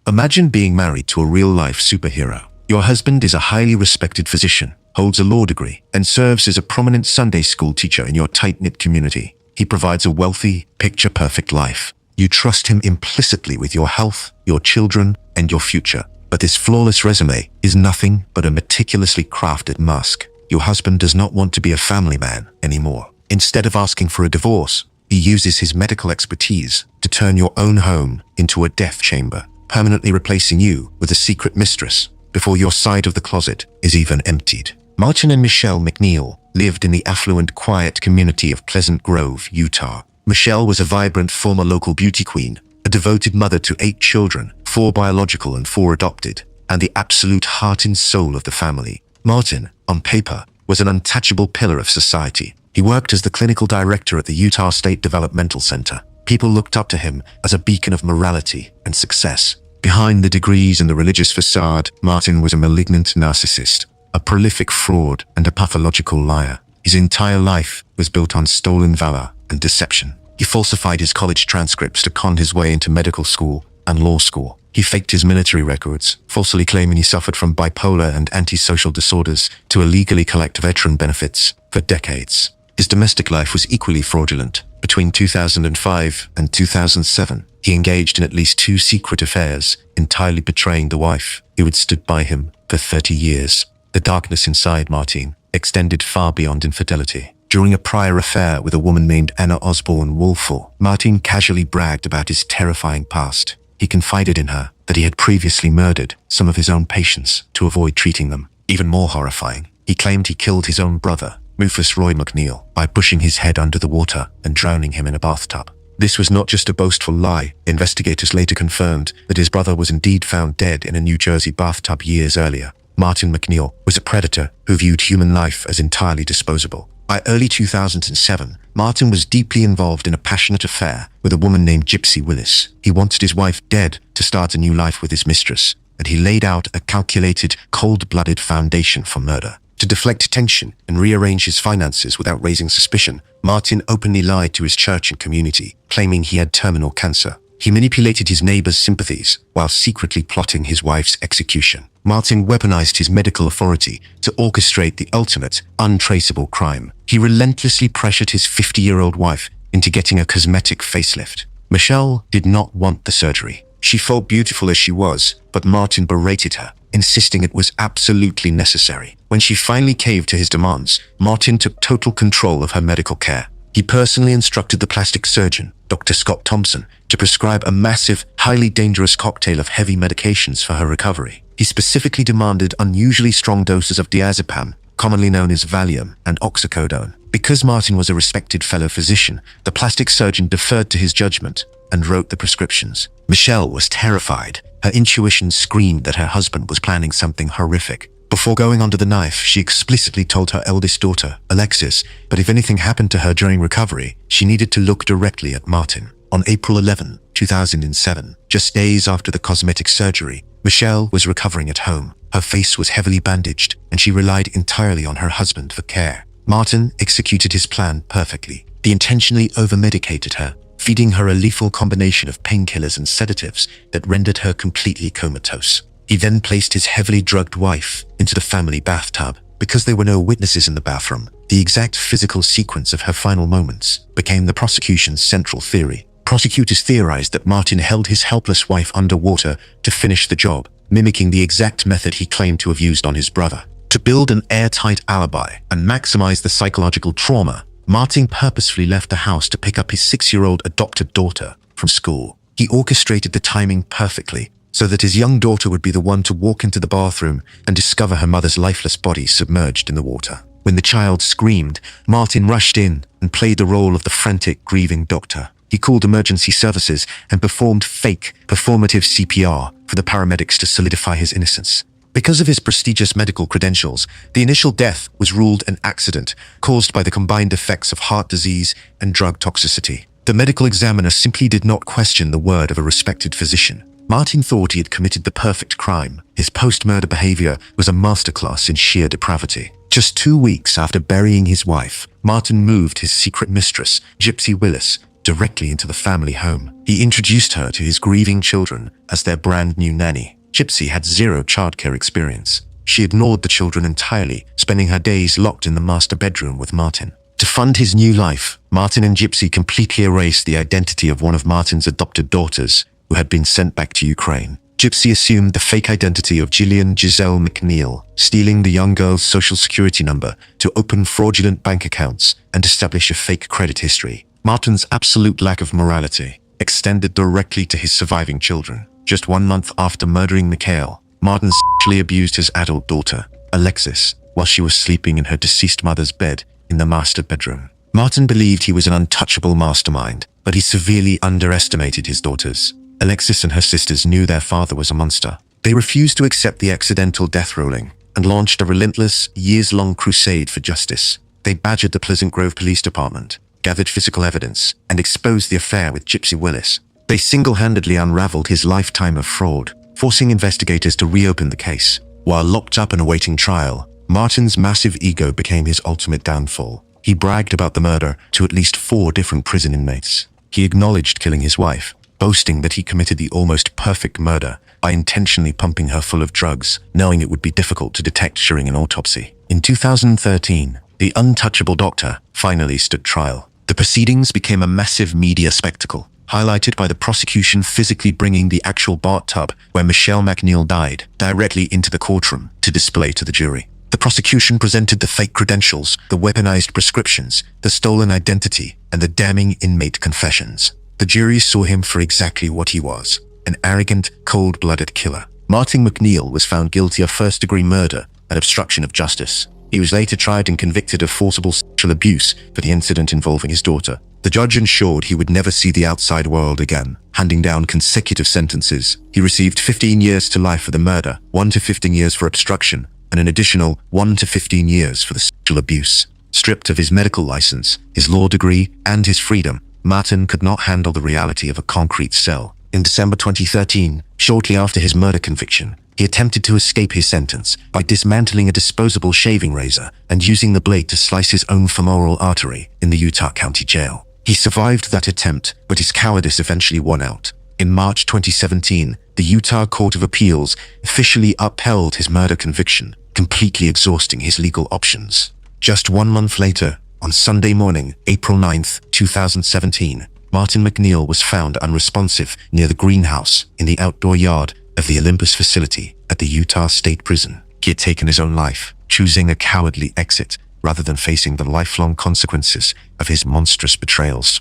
Imagine being married to a real-life superhero. Your husband is a highly respected physician, holds a law degree, and serves as a prominent Sunday school teacher in your tight-knit community. He provides a wealthy, picture-perfect life. You trust him implicitly with your health, your children, and your future. But this flawless resume is nothing but a meticulously crafted mask. Your husband does not want to be a family man anymore. Instead of asking for a divorce, he uses his medical expertise to turn your own home into a death chamber, permanently replacing you with a secret mistress before your side of the closet is even emptied. Martin and Michelle McNeil lived in the affluent, quiet community of Pleasant Grove, Utah. Michelle was a vibrant former local beauty queen, a devoted mother to 8 children, 4 biological and 4 adopted, and the absolute heart and soul of the family. Martin, on paper, was an untouchable pillar of society. He worked as the clinical director at the Utah State Developmental Center. People looked up to him as a beacon of morality and success. Behind the degrees and the religious facade, Martin was a malignant narcissist, a prolific fraud, and a pathological liar. His entire life was built on stolen valor and deception. He falsified his college transcripts to con his way into medical school and law school. He faked his military records, falsely claiming he suffered from bipolar and antisocial disorders to illegally collect veteran benefits for decades. His domestic life was equally fraudulent. Between 2005 and 2007, he engaged in at least 2 secret affairs, entirely betraying the wife who had stood by him for 30 years. The darkness inside Martin extended far beyond infidelity. During a prior affair with a woman named Anna Osborne Woolful, Martin casually bragged about his terrifying past. He confided in her that he had previously murdered some of his own patients to avoid treating them. Even more horrifying, he claimed he killed his own brother, Rufus Roy McNeil, by pushing his head under the water and drowning him in a bathtub. This was not just a boastful lie. Investigators later confirmed that his brother was indeed found dead in a New Jersey bathtub years earlier. Martin McNeil was a predator who viewed human life as entirely disposable. By early 2007, Martin was deeply involved in a passionate affair with a woman named Gypsy Willis. He wanted his wife dead to start a new life with his mistress, and he laid out a calculated, cold-blooded foundation for murder. To deflect tension and rearrange his finances without raising suspicion, Martin openly lied to his church and community, claiming he had terminal cancer. He manipulated his neighbors' sympathies while secretly plotting his wife's execution. Martin weaponized his medical authority to orchestrate the ultimate, untraceable crime. He relentlessly pressured his 50-year-old wife into getting a cosmetic facelift, Michelle did not want the surgery. She felt beautiful as she was, but Martin berated her, insisting it was absolutely necessary. When she finally caved to his demands, Martin took total control of her medical care. He personally instructed the plastic surgeon, Dr. Scott Thompson, to prescribe a massive, highly dangerous cocktail of heavy medications for her recovery. He specifically demanded unusually strong doses of diazepam, commonly known as Valium, and oxycodone. Because Martin was a respected fellow physician, the plastic surgeon deferred to his judgment and wrote the prescriptions. Michelle was terrified. Her intuition screamed that her husband was planning something horrific. Before going under the knife, she explicitly told her eldest daughter, Alexis, that if anything happened to her during recovery, she needed to look directly at Martin. On April 11, 2007, just days after the cosmetic surgery, Michelle was recovering at home. Her face was heavily bandaged, and she relied entirely on her husband for care. Martin executed his plan perfectly. He intentionally over-medicated her, feeding her a lethal combination of painkillers and sedatives that rendered her completely comatose. He then placed his heavily drugged wife into the family bathtub. Because there were no witnesses in the bathroom, the exact physical sequence of her final moments became the prosecution's central theory. Prosecutors theorized that Martin held his helpless wife underwater to finish the job, mimicking the exact method he claimed to have used on his brother. To build an airtight alibi and maximize the psychological trauma, Martin purposefully left the house to pick up his 6-year-old adopted daughter from school. He orchestrated the timing perfectly, so that his young daughter would be the one to walk into the bathroom and discover her mother's lifeless body submerged in the water. When the child screamed, Martin rushed in and played the role of the frantic, grieving doctor. He called emergency services and performed fake, performative CPR for the paramedics to solidify his innocence. Because of his prestigious medical credentials, the initial death was ruled an accident caused by the combined effects of heart disease and drug toxicity. The medical examiner simply did not question the word of a respected physician. Martin thought he had committed the perfect crime. His post-murder behavior was a masterclass in sheer depravity. Just 2 weeks after burying his wife, Martin moved his secret mistress, Gypsy Willis, directly into the family home. He introduced her to his grieving children as their brand new nanny. Gypsy had zero childcare experience. She ignored the children entirely, spending her days locked in the master bedroom with Martin. To fund his new life, Martin and Gypsy completely erased the identity of one of Martin's adopted daughters, who had been sent back to Ukraine. Gypsy assumed the fake identity of Gillian Giselle McNeil, stealing the young girl's social security number to open fraudulent bank accounts and establish a fake credit history. Martin's absolute lack of morality extended directly to his surviving children. Just 1 month after murdering Mikhail, Martin sexually abused his adult daughter, Alexis, while she was sleeping in her deceased mother's bed in the master bedroom. Martin believed he was an untouchable mastermind, but he severely underestimated his daughters. Alexis and her sisters knew their father was a monster. They refused to accept the accidental death ruling and launched a relentless, years-long crusade for justice. They badgered the Pleasant Grove Police Department, gathered physical evidence, and exposed the affair with Gypsy Willis. They single-handedly unraveled his lifetime of fraud, forcing investigators to reopen the case. While locked up and awaiting trial, Martin's massive ego became his ultimate downfall. He bragged about the murder to at least 4 different prison inmates. He acknowledged killing his wife, boasting that he committed the almost perfect murder by intentionally pumping her full of drugs, knowing it would be difficult to detect during an autopsy. In 2013, the untouchable doctor finally stood trial. The proceedings became a massive media spectacle, highlighted by the prosecution physically bringing the actual bathtub where Michelle McNeil died directly into the courtroom to display to the jury. The prosecution presented the fake credentials, the weaponized prescriptions, the stolen identity, and the damning inmate confessions. The jury saw him for exactly what he was, an arrogant, cold-blooded killer. Martin McNeil was found guilty of first-degree murder and obstruction of justice. He was later tried and convicted of forcible sexual abuse for the incident involving his daughter. The judge ensured he would never see the outside world again, handing down consecutive sentences. He received 15 years to life for the murder, 1 to 15 years for obstruction, and an additional 1 to 15 years for the sexual abuse. Stripped of his medical license, his law degree, and his freedom, Martin could not handle the reality of a concrete cell. In December 2013, shortly after his murder conviction, he attempted to escape his sentence by dismantling a disposable shaving razor and using the blade to slice his own femoral artery in the Utah County Jail. He survived that attempt, but his cowardice eventually won out. In March 2017, the Utah Court of Appeals officially upheld his murder conviction, completely exhausting his legal options. Just 1 month later, on Sunday morning, April 9, 2017, Martin McNeil was found unresponsive near the greenhouse in the outdoor yard of the Olympus facility at the Utah State Prison. He had taken his own life, choosing a cowardly exit rather than facing the lifelong consequences of his monstrous betrayals.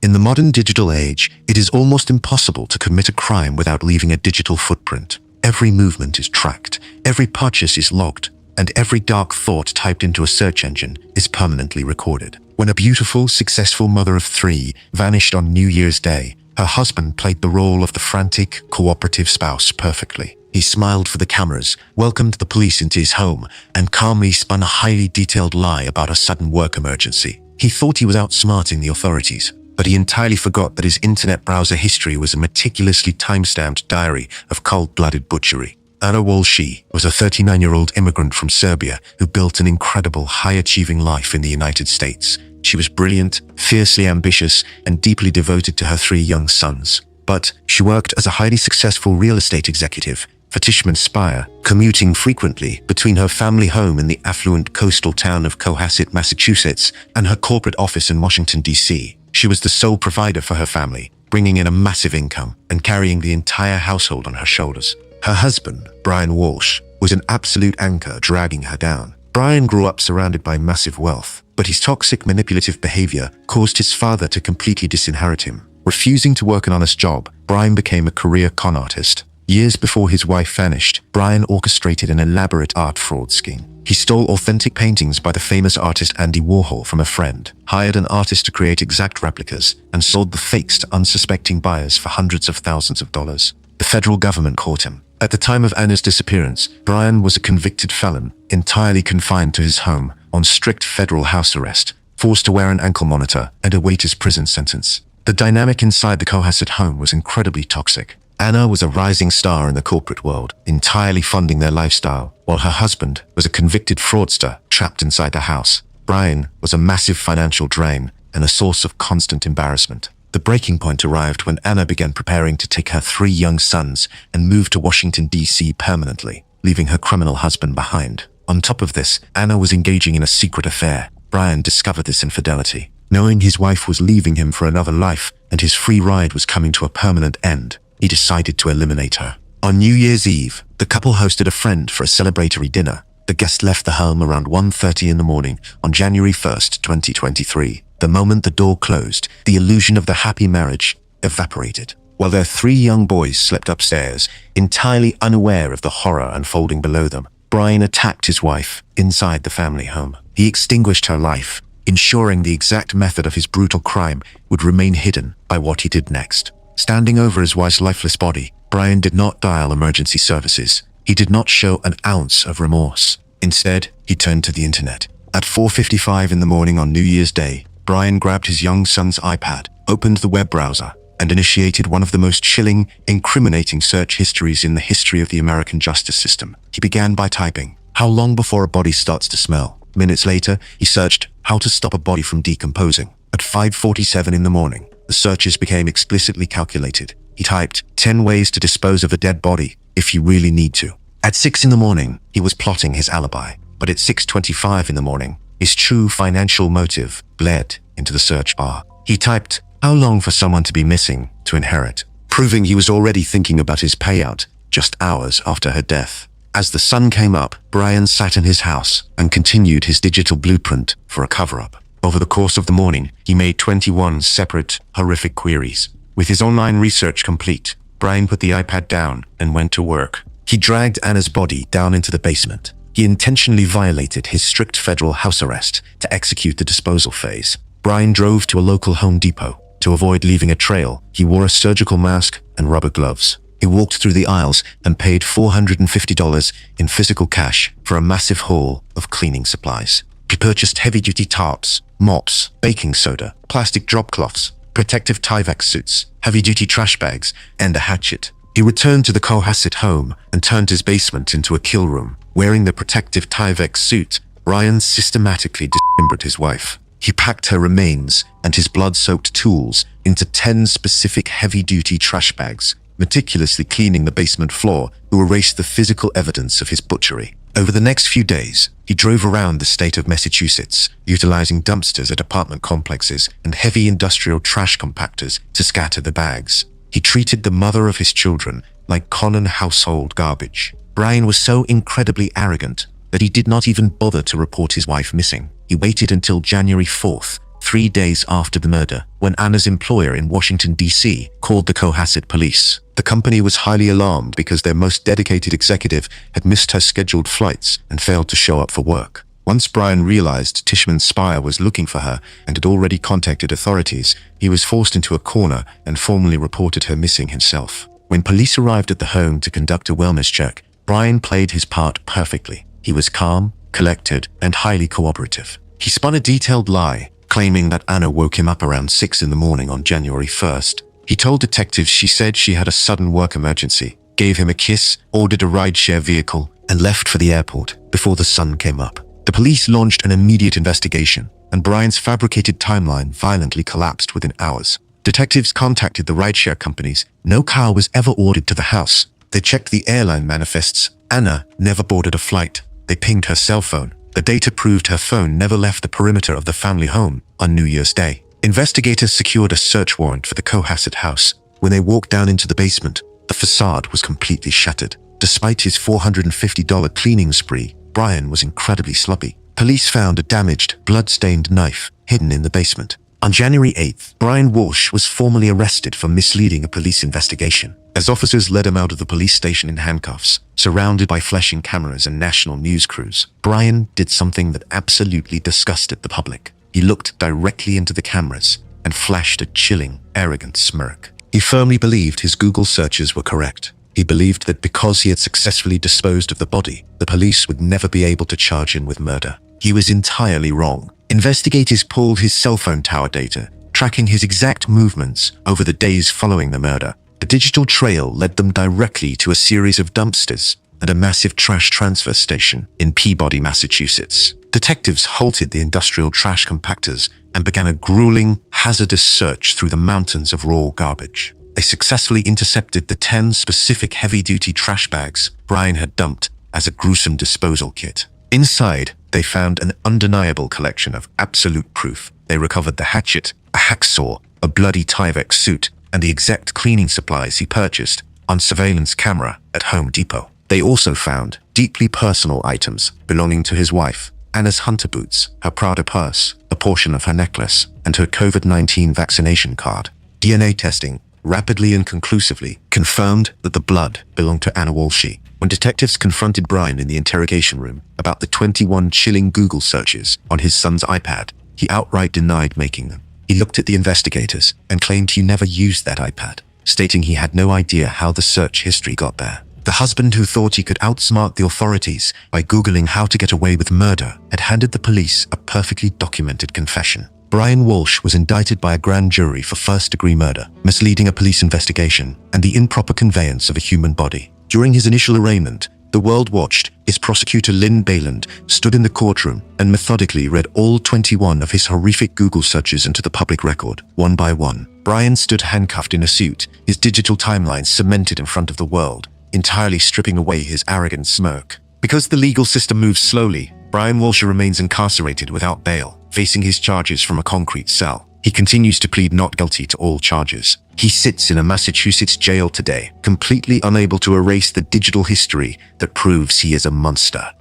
In the modern digital age, it is almost impossible to commit a crime without leaving a digital footprint. Every movement is tracked, every purchase is logged, and every dark thought typed into a search engine is permanently recorded. When a beautiful, successful mother of 3 vanished on New Year's Day, her husband played the role of the frantic, cooperative spouse perfectly. He smiled for the cameras, welcomed the police into his home, and calmly spun a highly detailed lie about a sudden work emergency. He thought he was outsmarting the authorities, but he entirely forgot that his internet browser history was a meticulously time-stamped diary of cold-blooded butchery. Anna Walshy was a 39-year-old immigrant from Serbia who built an incredible, high-achieving life in the United States. She was brilliant, fiercely ambitious, and deeply devoted to her 3 young sons. But she worked as a highly successful real estate executive for Tishman Speyer, commuting frequently between her family home in the affluent coastal town of Cohasset, Massachusetts, and her corporate office in Washington, D.C. She was the sole provider for her family, bringing in a massive income and carrying the entire household on her shoulders. Her husband, Brian Walsh, was an absolute anchor dragging her down. Brian grew up surrounded by massive wealth, but his toxic, manipulative behavior caused his father to completely disinherit him. Refusing to work an honest job, Brian became a career con artist. Years before his wife vanished, Brian orchestrated an elaborate art fraud scheme. He stole authentic paintings by the famous artist Andy Warhol from a friend, hired an artist to create exact replicas, and sold the fakes to unsuspecting buyers for hundreds of thousands of dollars. The federal government caught him. At the time of Anna's disappearance, Brian was a convicted felon, entirely confined to his home, on strict federal house arrest, forced to wear an ankle monitor and await his prison sentence. The dynamic inside the Cohasset home was incredibly toxic. Anna was a rising star in the corporate world, entirely funding their lifestyle, while her husband was a convicted fraudster trapped inside the house. Brian was a massive financial drain and a source of constant embarrassment. The breaking point arrived when Anna began preparing to take her 3 young sons and move to Washington, D.C. permanently, leaving her criminal husband behind. On top of this, Anna was engaging in a secret affair. Brian discovered this infidelity. Knowing his wife was leaving him for another life and his free ride was coming to a permanent end, he decided to eliminate her. On New Year's Eve, the couple hosted a friend for a celebratory dinner. The guest left the home around 1:30 in the morning on January 1st, 2023. The moment the door closed, the illusion of the happy marriage evaporated. While their 3 young boys slept upstairs, entirely unaware of the horror unfolding below them, Brian attacked his wife inside the family home. He extinguished her life, ensuring the exact method of his brutal crime would remain hidden by what he did next. Standing over his wife's lifeless body, Brian did not dial emergency services. He did not show an ounce of remorse. Instead, he turned to the internet. At 4:55 in the morning on New Year's Day, Brian grabbed his young son's iPad, opened the web browser, and initiated one of the most chilling, incriminating search histories in the history of the American justice system. He began by typing, "How long before a body starts to smell?" Minutes later, he searched, "How to stop a body from decomposing." At 5:47 in the morning, the searches became explicitly calculated. He typed, 10 ways to dispose of a dead body if you really need to. At 6 in the morning, he was plotting his alibi. But at 6:25 in the morning, his true financial motive bled into the search bar. He typed, "How long for someone to be missing to inherit?" proving he was already thinking about his payout just hours after her death. As the sun came up, Brian sat in his house and continued his digital blueprint for a cover-up. Over the course of the morning, he made 21 separate, horrific queries. With his online research complete, Brian put the iPad down and went to work. He dragged Anna's body down into the basement. He intentionally violated his strict federal house arrest to execute the disposal phase. Brian drove to a local Home Depot. To avoid leaving a trail, he wore a surgical mask and rubber gloves. He walked through the aisles and paid $450 in physical cash for a massive haul of cleaning supplies. He purchased heavy-duty tarps, mops, baking soda, plastic drop cloths, protective Tyvek suits, heavy-duty trash bags, and a hatchet. He returned to the Cohasset home and turned his basement into a kill room. Wearing the protective Tyvek suit, Ryan systematically dismembered his wife. He packed her remains and his blood-soaked tools into 10 specific heavy-duty trash bags, meticulously cleaning the basement floor to erase the physical evidence of his butchery. Over the next few days, he drove around the state of Massachusetts, utilizing dumpsters at apartment complexes and heavy industrial trash compactors to scatter the bags. He treated the mother of his children like common household garbage. Brian was so incredibly arrogant that he did not even bother to report his wife missing. He waited until January 4th, 3 days after the murder, when Anna's employer in Washington, D.C. called the Cohasset police. The company was highly alarmed because their most dedicated executive had missed her scheduled flights and failed to show up for work. Once Brian realized Tishman Speyer was looking for her and had already contacted authorities, he was forced into a corner and formally reported her missing himself. When police arrived at the home to conduct a wellness check, Brian played his part perfectly. He was calm, collected, and highly cooperative. He spun a detailed lie, claiming that Anna woke him up around 6 in the morning on January 1st. He told detectives she said she had a sudden work emergency, gave him a kiss, ordered a rideshare vehicle, and left for the airport before the sun came up. The police launched an immediate investigation, and Brian's fabricated timeline violently collapsed within hours. Detectives contacted the rideshare companies. No car was ever ordered to the house. They checked the airline manifests. Anna never boarded a flight. They pinged her cell phone. The data proved her phone never left the perimeter of the family home on New Year's Day. Investigators secured a search warrant for the Cohasset house. When they walked down into the basement, the facade was completely shattered. Despite his $450 cleaning spree, Brian was incredibly sloppy. Police found a damaged, blood-stained knife hidden in the basement. On January 8th, Brian Walsh was formally arrested for misleading a police investigation. As officers led him out of the police station in handcuffs, surrounded by flashing cameras and national news crews, Brian did something that absolutely disgusted the public. He looked directly into the cameras and flashed a chilling, arrogant smirk. He firmly believed his Google searches were correct. He believed that because he had successfully disposed of the body, the police would never be able to charge him with murder. He was entirely wrong. Investigators pulled his cell phone tower data, tracking his exact movements over the days following the murder. The digital trail led them directly to a series of dumpsters and a massive trash transfer station in Peabody, Massachusetts. Detectives halted the industrial trash compactors and began a grueling, hazardous search through the mountains of raw garbage. They successfully intercepted the 10 specific heavy-duty trash bags Brian had dumped as a gruesome disposal kit. Inside, they found an undeniable collection of absolute proof. They recovered the hatchet, a hacksaw, a bloody Tyvek suit, and the exact cleaning supplies he purchased on surveillance camera at Home Depot. They also found deeply personal items belonging to his wife, Anna's hunter boots, her Prada purse, a portion of her necklace, and her COVID-19 vaccination card. DNA testing rapidly and conclusively confirmed that the blood belonged to Anna Walshy. When detectives confronted Brian in the interrogation room about the 21 chilling Google searches on his son's iPad, he outright denied making them. He looked at the investigators and claimed he never used that iPad, stating he had no idea how the search history got there. The husband who thought he could outsmart the authorities by Googling how to get away with murder had handed the police a perfectly documented confession. Brian Walsh was indicted by a grand jury for first-degree murder, misleading a police investigation, and the improper conveyance of a human body. During his initial arraignment, the world watched as prosecutor Lynn Bayland stood in the courtroom and methodically read all 21 of his horrific Google searches into the public record, one by one. Brian stood handcuffed in a suit, his digital timeline cemented in front of the world, entirely stripping away his arrogant smirk. Because the legal system moves slowly, Brian Walsh remains incarcerated without bail, facing his charges from a concrete cell. He continues to plead not guilty to all charges. He sits in a Massachusetts jail today, completely unable to erase the digital history that proves he is a monster.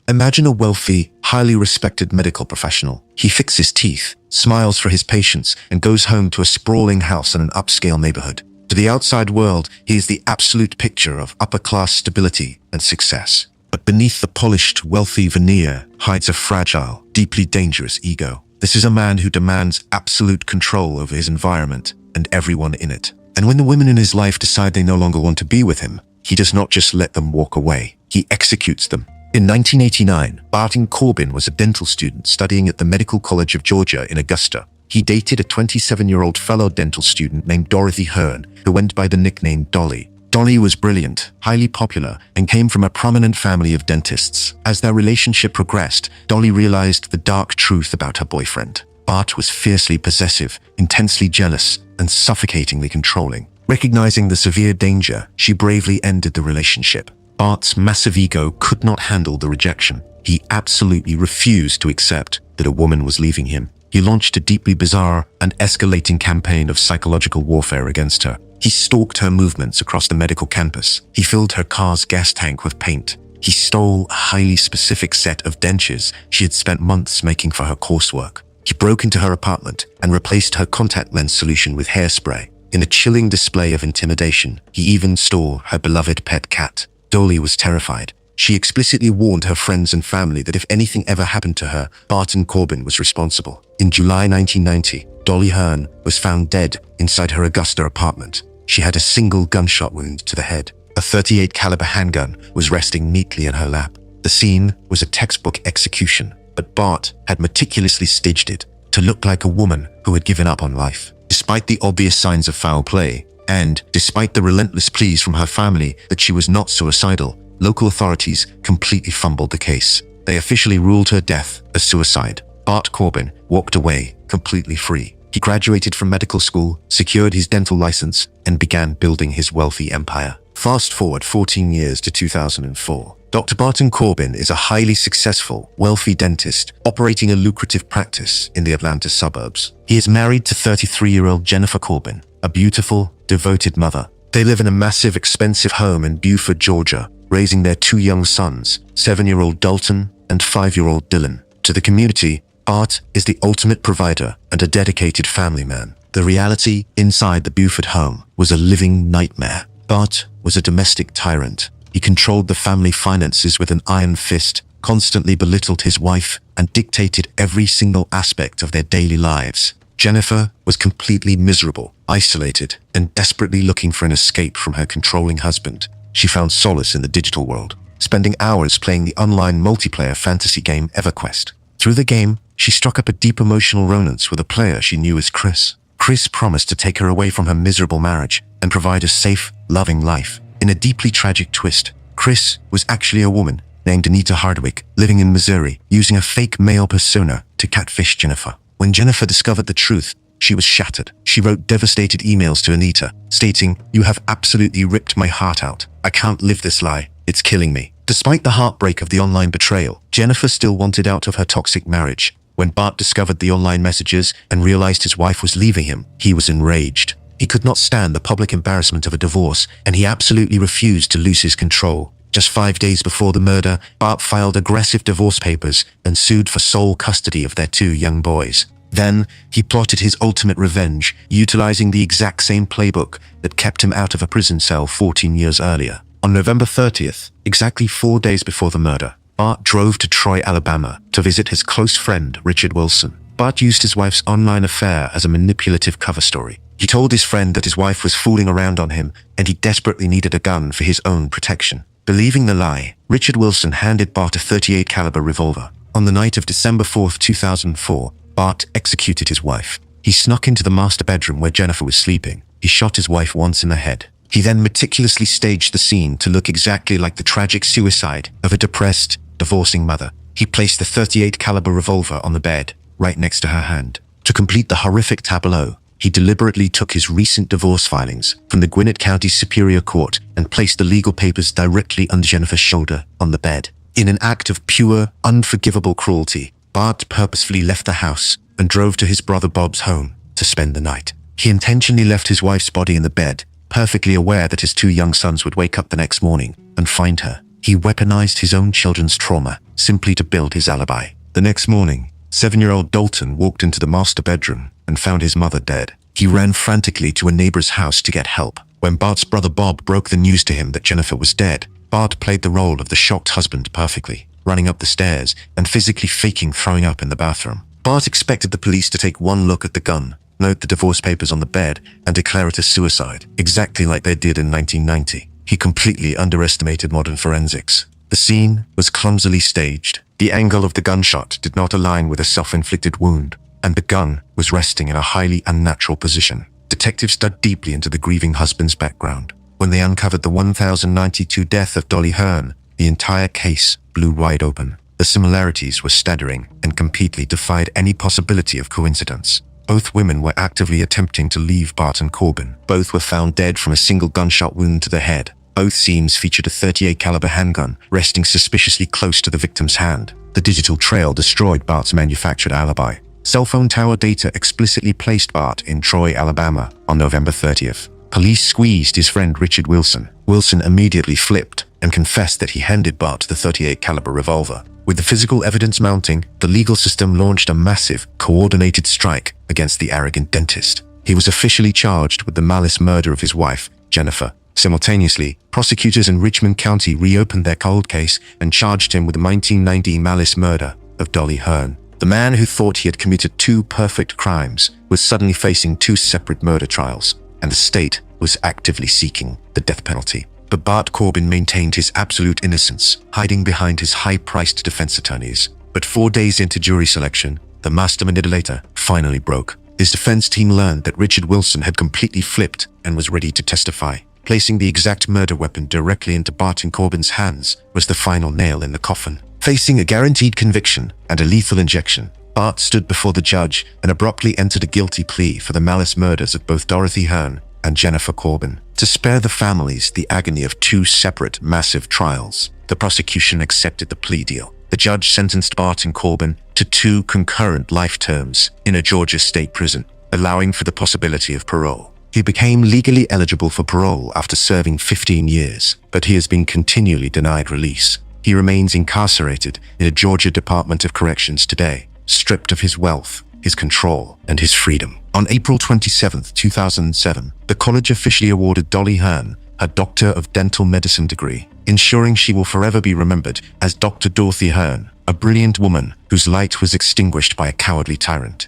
Imagine a wealthy, highly respected medical professional. He fixes teeth, smiles for his patients, and goes home to a sprawling house in an upscale neighborhood. To the outside world, he is the absolute picture of upper-class stability and success. But beneath the polished, wealthy veneer hides a fragile, deeply dangerous ego. This is a man who demands absolute control over his environment and everyone in it. And when the women in his life decide they no longer want to be with him, he does not just let them walk away. He executes them. In 1989, Barton Corbin was a dental student studying at the Medical College of Georgia in Augusta. He dated a 27-year-old fellow dental student named Dorothy Hearn, who went by the nickname Dolly. Dolly was brilliant, highly popular, and came from a prominent family of dentists. As their relationship progressed, Dolly realized the dark truth about her boyfriend. Bart was fiercely possessive, intensely jealous, and suffocatingly controlling. Recognizing the severe danger, she bravely ended the relationship. Bart's massive ego could not handle the rejection. He absolutely refused to accept that a woman was leaving him. He launched a deeply bizarre and escalating campaign of psychological warfare against her. He stalked her movements across the medical campus. He filled her car's gas tank with paint. He stole a highly specific set of dentures she had spent months making for her coursework. He broke into her apartment and replaced her contact lens solution with hairspray. In a chilling display of intimidation, he even stole her beloved pet cat. Dolly was terrified. She explicitly warned her friends and family that if anything ever happened to her, Barton Corbin was responsible. In July 1990, Dolly Hearn was found dead inside her Augusta apartment. She had a single gunshot wound to the head. A .38 caliber handgun was resting neatly in her lap. The scene was a textbook execution, but Bart had meticulously staged it to look like a woman who had given up on life. Despite the obvious signs of foul play, and despite the relentless pleas from her family that she was not suicidal, local authorities completely fumbled the case. They officially ruled her death a suicide. Bart Corbin walked away completely free. He graduated from medical school, secured his dental license, and began building his wealthy empire. Fast forward 14 years to 2004. Dr. Barton Corbin is a highly successful, wealthy dentist operating a lucrative practice in the Atlanta suburbs. He is married to 33-year-old Jennifer Corbin, a beautiful, devoted mother. They live in a massive, expensive home in Beaufort, Georgia, raising their 2 young sons, 7-year-old Dalton and 5-year-old Dylan. To the community, Bart is the ultimate provider and a dedicated family man. The reality inside the Beaufort home was a living nightmare. Bart was a domestic tyrant. He controlled the family finances with an iron fist, constantly belittled his wife, and dictated every single aspect of their daily lives. Jennifer was completely miserable, isolated, and desperately looking for an escape from her controlling husband. She found solace in the digital world, spending hours playing the online multiplayer fantasy game EverQuest. Through the game, she struck up a deep emotional romance with a player she knew as Chris. Chris promised to take her away from her miserable marriage and provide a safe, loving life. In a deeply tragic twist, Chris was actually a woman named Anita Hardwick, living in Missouri, using a fake male persona to catfish Jennifer. When Jennifer discovered the truth, she was shattered. She wrote devastated emails to Anita, stating, "You have absolutely ripped my heart out. I can't live this lie. It's killing me." Despite the heartbreak of the online betrayal, Jennifer still wanted out of her toxic marriage. When Bart discovered the online messages and realized his wife was leaving him, he was enraged. He could not stand the public embarrassment of a divorce, and he absolutely refused to lose his control. Just 5 days before the murder, Bart filed aggressive divorce papers and sued for sole custody of their 2 young boys. Then, he plotted his ultimate revenge, utilizing the exact same playbook that kept him out of a prison cell 14 years earlier. On November 30th, exactly 4 days before the murder, Bart drove to Troy, Alabama, to visit his close friend, Richard Wilson. Bart used his wife's online affair as a manipulative cover story. He told his friend that his wife was fooling around on him and he desperately needed a gun for his own protection. Believing the lie, Richard Wilson handed Bart a .38 caliber revolver. On the night of December 4th, 2004, Bart executed his wife. He snuck into the master bedroom where Jennifer was sleeping. He shot his wife once in the head. He then meticulously staged the scene to look exactly like the tragic suicide of a depressed, divorcing mother. He placed the .38 caliber revolver on the bed, right next to her hand. To complete the horrific tableau, he deliberately took his recent divorce filings from the Gwinnett County Superior Court and placed the legal papers directly under Jennifer's shoulder on the bed. In an act of pure, unforgivable cruelty, Bart purposefully left the house and drove to his brother Bob's home to spend the night. He intentionally left his wife's body in the bed, perfectly aware that his 2 young sons would wake up the next morning and find her. He weaponized his own children's trauma simply to build his alibi. The next morning, 7-year-old Dalton walked into the master bedroom and found his mother dead. He ran frantically to a neighbor's house to get help. When Bart's brother Bob broke the news to him that Jennifer was dead, Bart played the role of the shocked husband perfectly, running up the stairs and physically faking throwing up in the bathroom. Bart expected the police to take one look at the gun, note the divorce papers on the bed, and declare it a suicide, exactly like they did in 1990. He completely underestimated modern forensics. The scene was clumsily staged. The angle of the gunshot did not align with a self-inflicted wound, and the gun was resting in a highly unnatural position. Detectives dug deeply into the grieving husband's background. When they uncovered the 1092 death of Dolly Hearn, the entire case blew wide open. The similarities were staggering and completely defied any possibility of coincidence. Both women were actively attempting to leave Barton Corbin. Both were found dead from a single gunshot wound to the head. Both seams featured a .38 caliber handgun resting suspiciously close to the victim's hand. The digital trail destroyed Bart's manufactured alibi. Cell phone tower data explicitly placed Bart in Troy, Alabama on November 30th. Police squeezed his friend Richard Wilson. Wilson immediately flipped and confessed that he handed Bart the .38 caliber revolver. With the physical evidence mounting, the legal system launched a massive, coordinated strike against the arrogant dentist. He was officially charged with the malice murder of his wife, Jennifer. Simultaneously, prosecutors in Richmond County reopened their cold case and charged him with the 1990 malice murder of Dolly Hearn. The man who thought he had committed two perfect crimes was suddenly facing two separate murder trials, and the state was actively seeking the death penalty. But Bart Corbin maintained his absolute innocence, hiding behind his high-priced defense attorneys. But 4 days into jury selection, the master manipulator finally broke. His defense team learned that Richard Wilson had completely flipped and was ready to testify. Placing the exact murder weapon directly into Bart Corbin's hands was the final nail in the coffin. Facing a guaranteed conviction and a lethal injection, Bart stood before the judge and abruptly entered a guilty plea for the malice murders of both Dorothy Hearn and Jennifer Corbin. To spare the families the agony of two separate, massive trials, the prosecution accepted the plea deal. The judge sentenced Bart Corbin to 2 concurrent life terms in a Georgia state prison, allowing for the possibility of parole. He became legally eligible for parole after serving 15 years, but he has been continually denied release. He remains incarcerated in a Georgia Department of Corrections today, stripped of his wealth, his control, and his freedom. On April 27, 2007, the college officially awarded Dolly Hearn a Doctor of Dental Medicine degree, ensuring she will forever be remembered as Dr. Dorothy Hearn, a brilliant woman whose light was extinguished by a cowardly tyrant.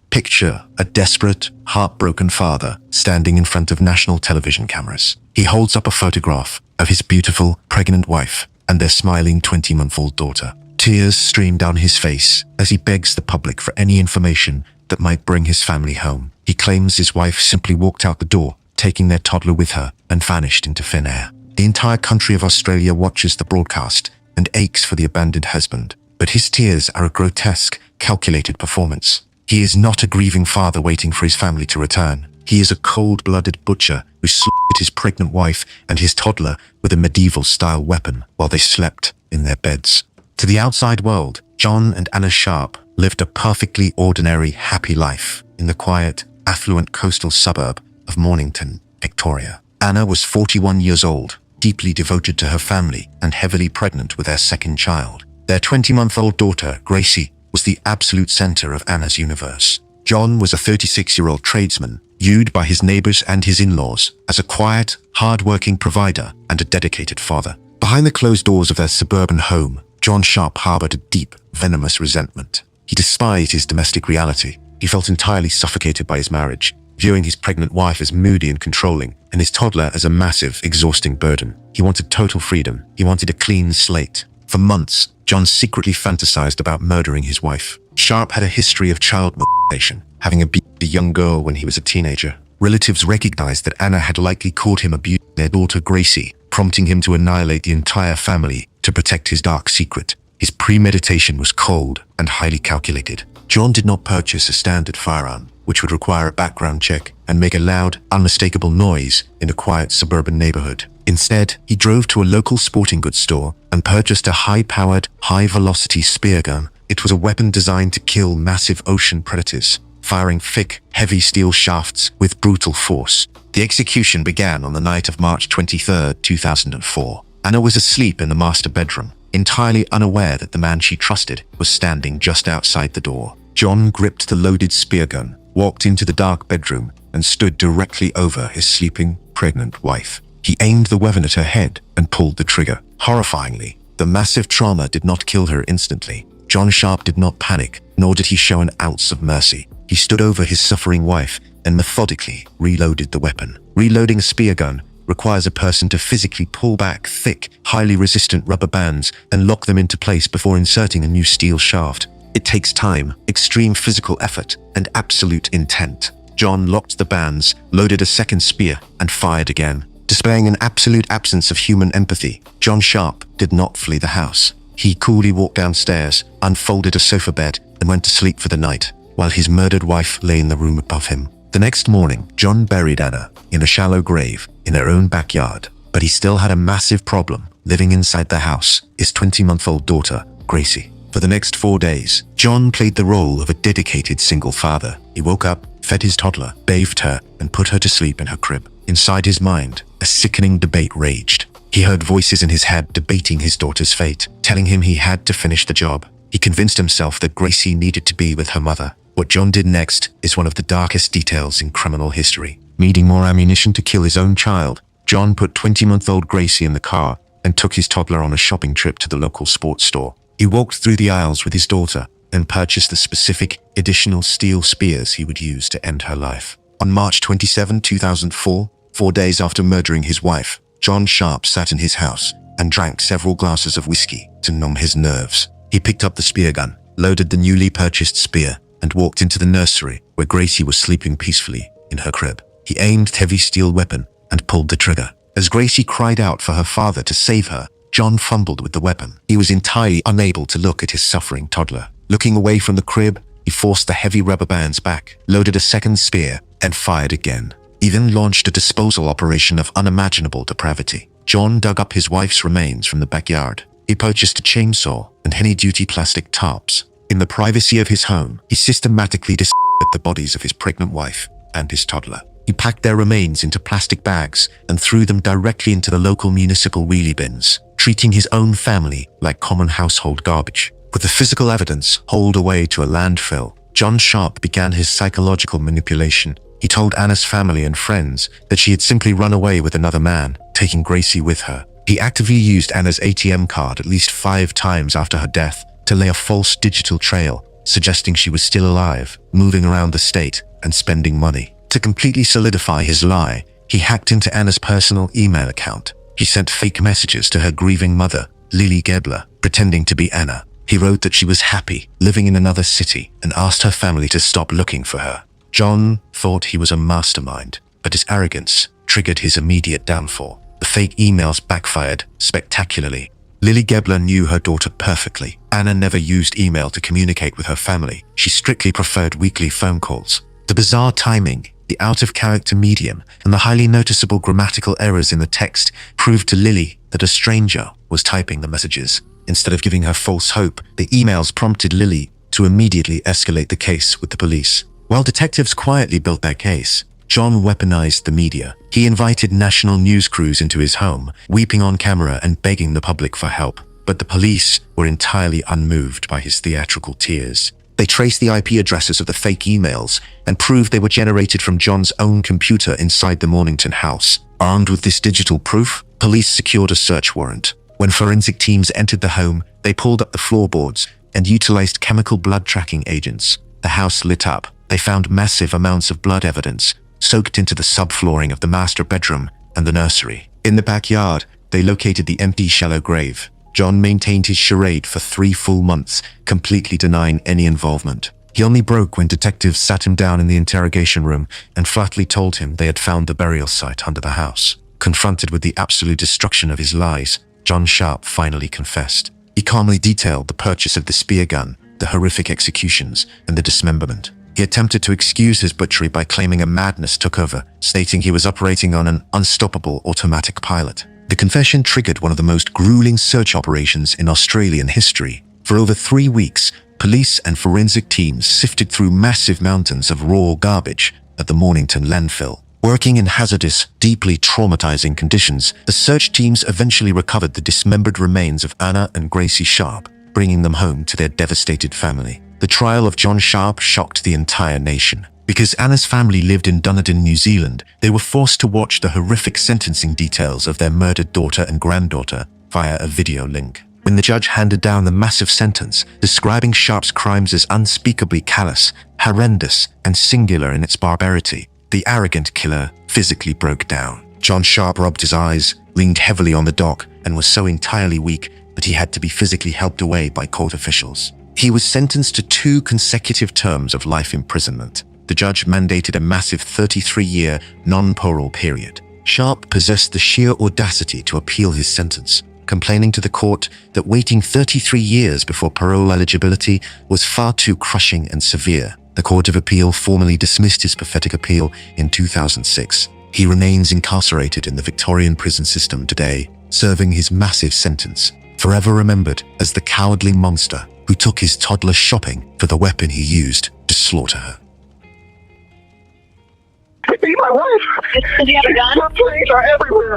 Picture a desperate, heartbroken father standing in front of national television cameras. He holds up a photograph of his beautiful, pregnant wife and their smiling 20-month-old daughter. Tears stream down his face as he begs the public for any information that might bring his family home. He claims his wife simply walked out the door, taking their toddler with her, and vanished into thin air. The entire country of Australia watches the broadcast and aches for the abandoned husband. But his tears are a grotesque, calculated performance. He is not a grieving father waiting for his family to return. He is a cold-blooded butcher who slaughtered his pregnant wife and his toddler with a medieval-style weapon while they slept in their beds. To the outside world, John and Anna Sharp lived a perfectly ordinary, happy life in the quiet, affluent coastal suburb of Mornington, Victoria. Anna was 41 years old, deeply devoted to her family and heavily pregnant with their second child. Their 20-month-old daughter, Gracie, was the absolute center of Anna's universe. John was a 36-year-old tradesman, viewed by his neighbors and his in-laws as a quiet, hard-working provider and a dedicated father. Behind the closed doors of their suburban home, John Sharp harbored a deep, venomous resentment. He despised his domestic reality. He felt entirely suffocated by his marriage, viewing his pregnant wife as moody and controlling, and his toddler as a massive, exhausting burden. He wanted total freedom. He wanted a clean slate. For months, John secretly fantasized about murdering his wife. Sharp had a history of child molestation, having abused a young girl when he was a teenager. Relatives recognized that Anna had likely caught him abusing their daughter Gracie, prompting him to annihilate the entire family to protect his dark secret. His premeditation was cold and highly calculated. John did not purchase a standard firearm, which would require a background check and make a loud, unmistakable noise in a quiet suburban neighborhood. Instead, he drove to a local sporting goods store and purchased a high-powered, high-velocity spear gun. It was a weapon designed to kill massive ocean predators, firing thick, heavy steel shafts with brutal force. The execution began on the night of March 23, 2004. Anna was asleep in the master bedroom, entirely unaware that the man she trusted was standing just outside the door. John gripped the loaded spear gun, walked into the dark bedroom, and stood directly over his sleeping, pregnant wife. He aimed the weapon at her head and pulled the trigger. Horrifyingly, the massive trauma did not kill her instantly. John Sharp did not panic, nor did he show an ounce of mercy. He stood over his suffering wife and methodically reloaded the weapon. Reloading a spear gun requires a person to physically pull back thick, highly resistant rubber bands and lock them into place before inserting a new steel shaft. It takes time, extreme physical effort, and absolute intent. John locked the bands, loaded a second spear, and fired again. Displaying an absolute absence of human empathy, John Sharp did not flee the house. He coolly walked downstairs, unfolded a sofa bed, and went to sleep for the night, while his murdered wife lay in the room above him. The next morning, John buried Anna in a shallow grave in her own backyard. But he still had a massive problem. Living inside the house, his 20-month-old daughter, Gracie. For the next 4 days, John played the role of a dedicated single father. He woke up, fed his toddler, bathed her, and put her to sleep in her crib. Inside his mind, a sickening debate raged. He heard voices in his head debating his daughter's fate, telling him he had to finish the job. He convinced himself that Gracie needed to be with her mother. What John did next is one of the darkest details in criminal history. Needing more ammunition to kill his own child, John put 20-month-old Gracie in the car and took his toddler on a shopping trip to the local sports store. He walked through the aisles with his daughter and purchased the specific additional steel spears he would use to end her life. On March 27, 2004, 4 days after murdering his wife, John Sharp sat in his house and drank several glasses of whiskey to numb his nerves. He picked up the spear gun, loaded the newly purchased spear, and walked into the nursery where Gracie was sleeping peacefully in her crib. He aimed the heavy steel weapon and pulled the trigger. As Gracie cried out for her father to save her, John fumbled with the weapon. He was entirely unable to look at his suffering toddler. Looking away from the crib, he forced the heavy rubber bands back, loaded a second spear, and fired again. He then launched a disposal operation of unimaginable depravity. John dug up his wife's remains from the backyard. He purchased a chainsaw and heavy-duty plastic tarps. In the privacy of his home, he systematically discarded the bodies of his pregnant wife and his toddler. He packed their remains into plastic bags and threw them directly into the local municipal wheelie bins, treating his own family like common household garbage. With the physical evidence hauled away to a landfill, John Sharp began his psychological manipulation. He told Anna's family and friends that she had simply run away with another man, taking Gracie with her. He actively used Anna's ATM card at least 5 times after her death to lay a false digital trail, suggesting she was still alive, moving around the state, and spending money. To completely solidify his lie, he hacked into Anna's personal email account. He sent fake messages to her grieving mother, Lily Gebler, pretending to be Anna. He wrote that she was happy, living in another city, and asked her family to stop looking for her. John thought he was a mastermind, but his arrogance triggered his immediate downfall. The fake emails backfired spectacularly. Lily Gebler knew her daughter perfectly. Anna never used email to communicate with her family. She strictly preferred weekly phone calls. The bizarre timing, the out-of-character medium, and the highly noticeable grammatical errors in the text proved to Lily that a stranger was typing the messages. Instead of giving her false hope, the emails prompted Lily to immediately escalate the case with the police. While detectives quietly built their case, John weaponized the media. He invited national news crews into his home, weeping on camera and begging the public for help. But the police were entirely unmoved by his theatrical tears. They traced the IP addresses of the fake emails and proved they were generated from John's own computer inside the Mornington house. Armed with this digital proof, police secured a search warrant. When forensic teams entered the home, they pulled up the floorboards and utilized chemical blood tracking agents. The house lit up. They found massive amounts of blood evidence soaked into the subflooring of the master bedroom and the nursery. In the backyard, they located the empty shallow grave. John maintained his charade for 3 full months, completely denying any involvement. He only broke when detectives sat him down in the interrogation room and flatly told him they had found the burial site under the house. Confronted with the absolute destruction of his lies, John Sharp finally confessed. He calmly detailed the purchase of the spear gun, the horrific executions, and the dismemberment. He attempted to excuse his butchery by claiming a madness took over, stating he was operating on an unstoppable automatic pilot. The confession triggered one of the most grueling search operations in Australian history. For over 3 weeks, police and forensic teams sifted through massive mountains of raw garbage at the Mornington landfill. Working in hazardous, deeply traumatizing conditions, the search teams eventually recovered the dismembered remains of Anna and Gracie Sharp, bringing them home to their devastated family. The trial of John Sharp shocked the entire nation. Because Anna's family lived in Dunedin, New Zealand, they were forced to watch the horrific sentencing details of their murdered daughter and granddaughter via a video link. When the judge handed down the massive sentence, describing Sharp's crimes as unspeakably callous, horrendous, and singular in its barbarity, the arrogant killer physically broke down. John Sharp rubbed his eyes, leaned heavily on the dock, and was so entirely weak that he had to be physically helped away by court officials. He was sentenced to 2 consecutive terms of life imprisonment. The judge mandated a massive 33-year non-parole period. Sharp possessed the sheer audacity to appeal his sentence, complaining to the court that waiting 33 years before parole eligibility was far too crushing and severe. The Court of Appeal formally dismissed his pathetic appeal in 2006. He remains incarcerated in the Victorian prison system today, serving his massive sentence, forever remembered as the cowardly monster who took his toddler shopping for the weapon he used to slaughter her. Be my wife. Does he have a gun? The flames are everywhere.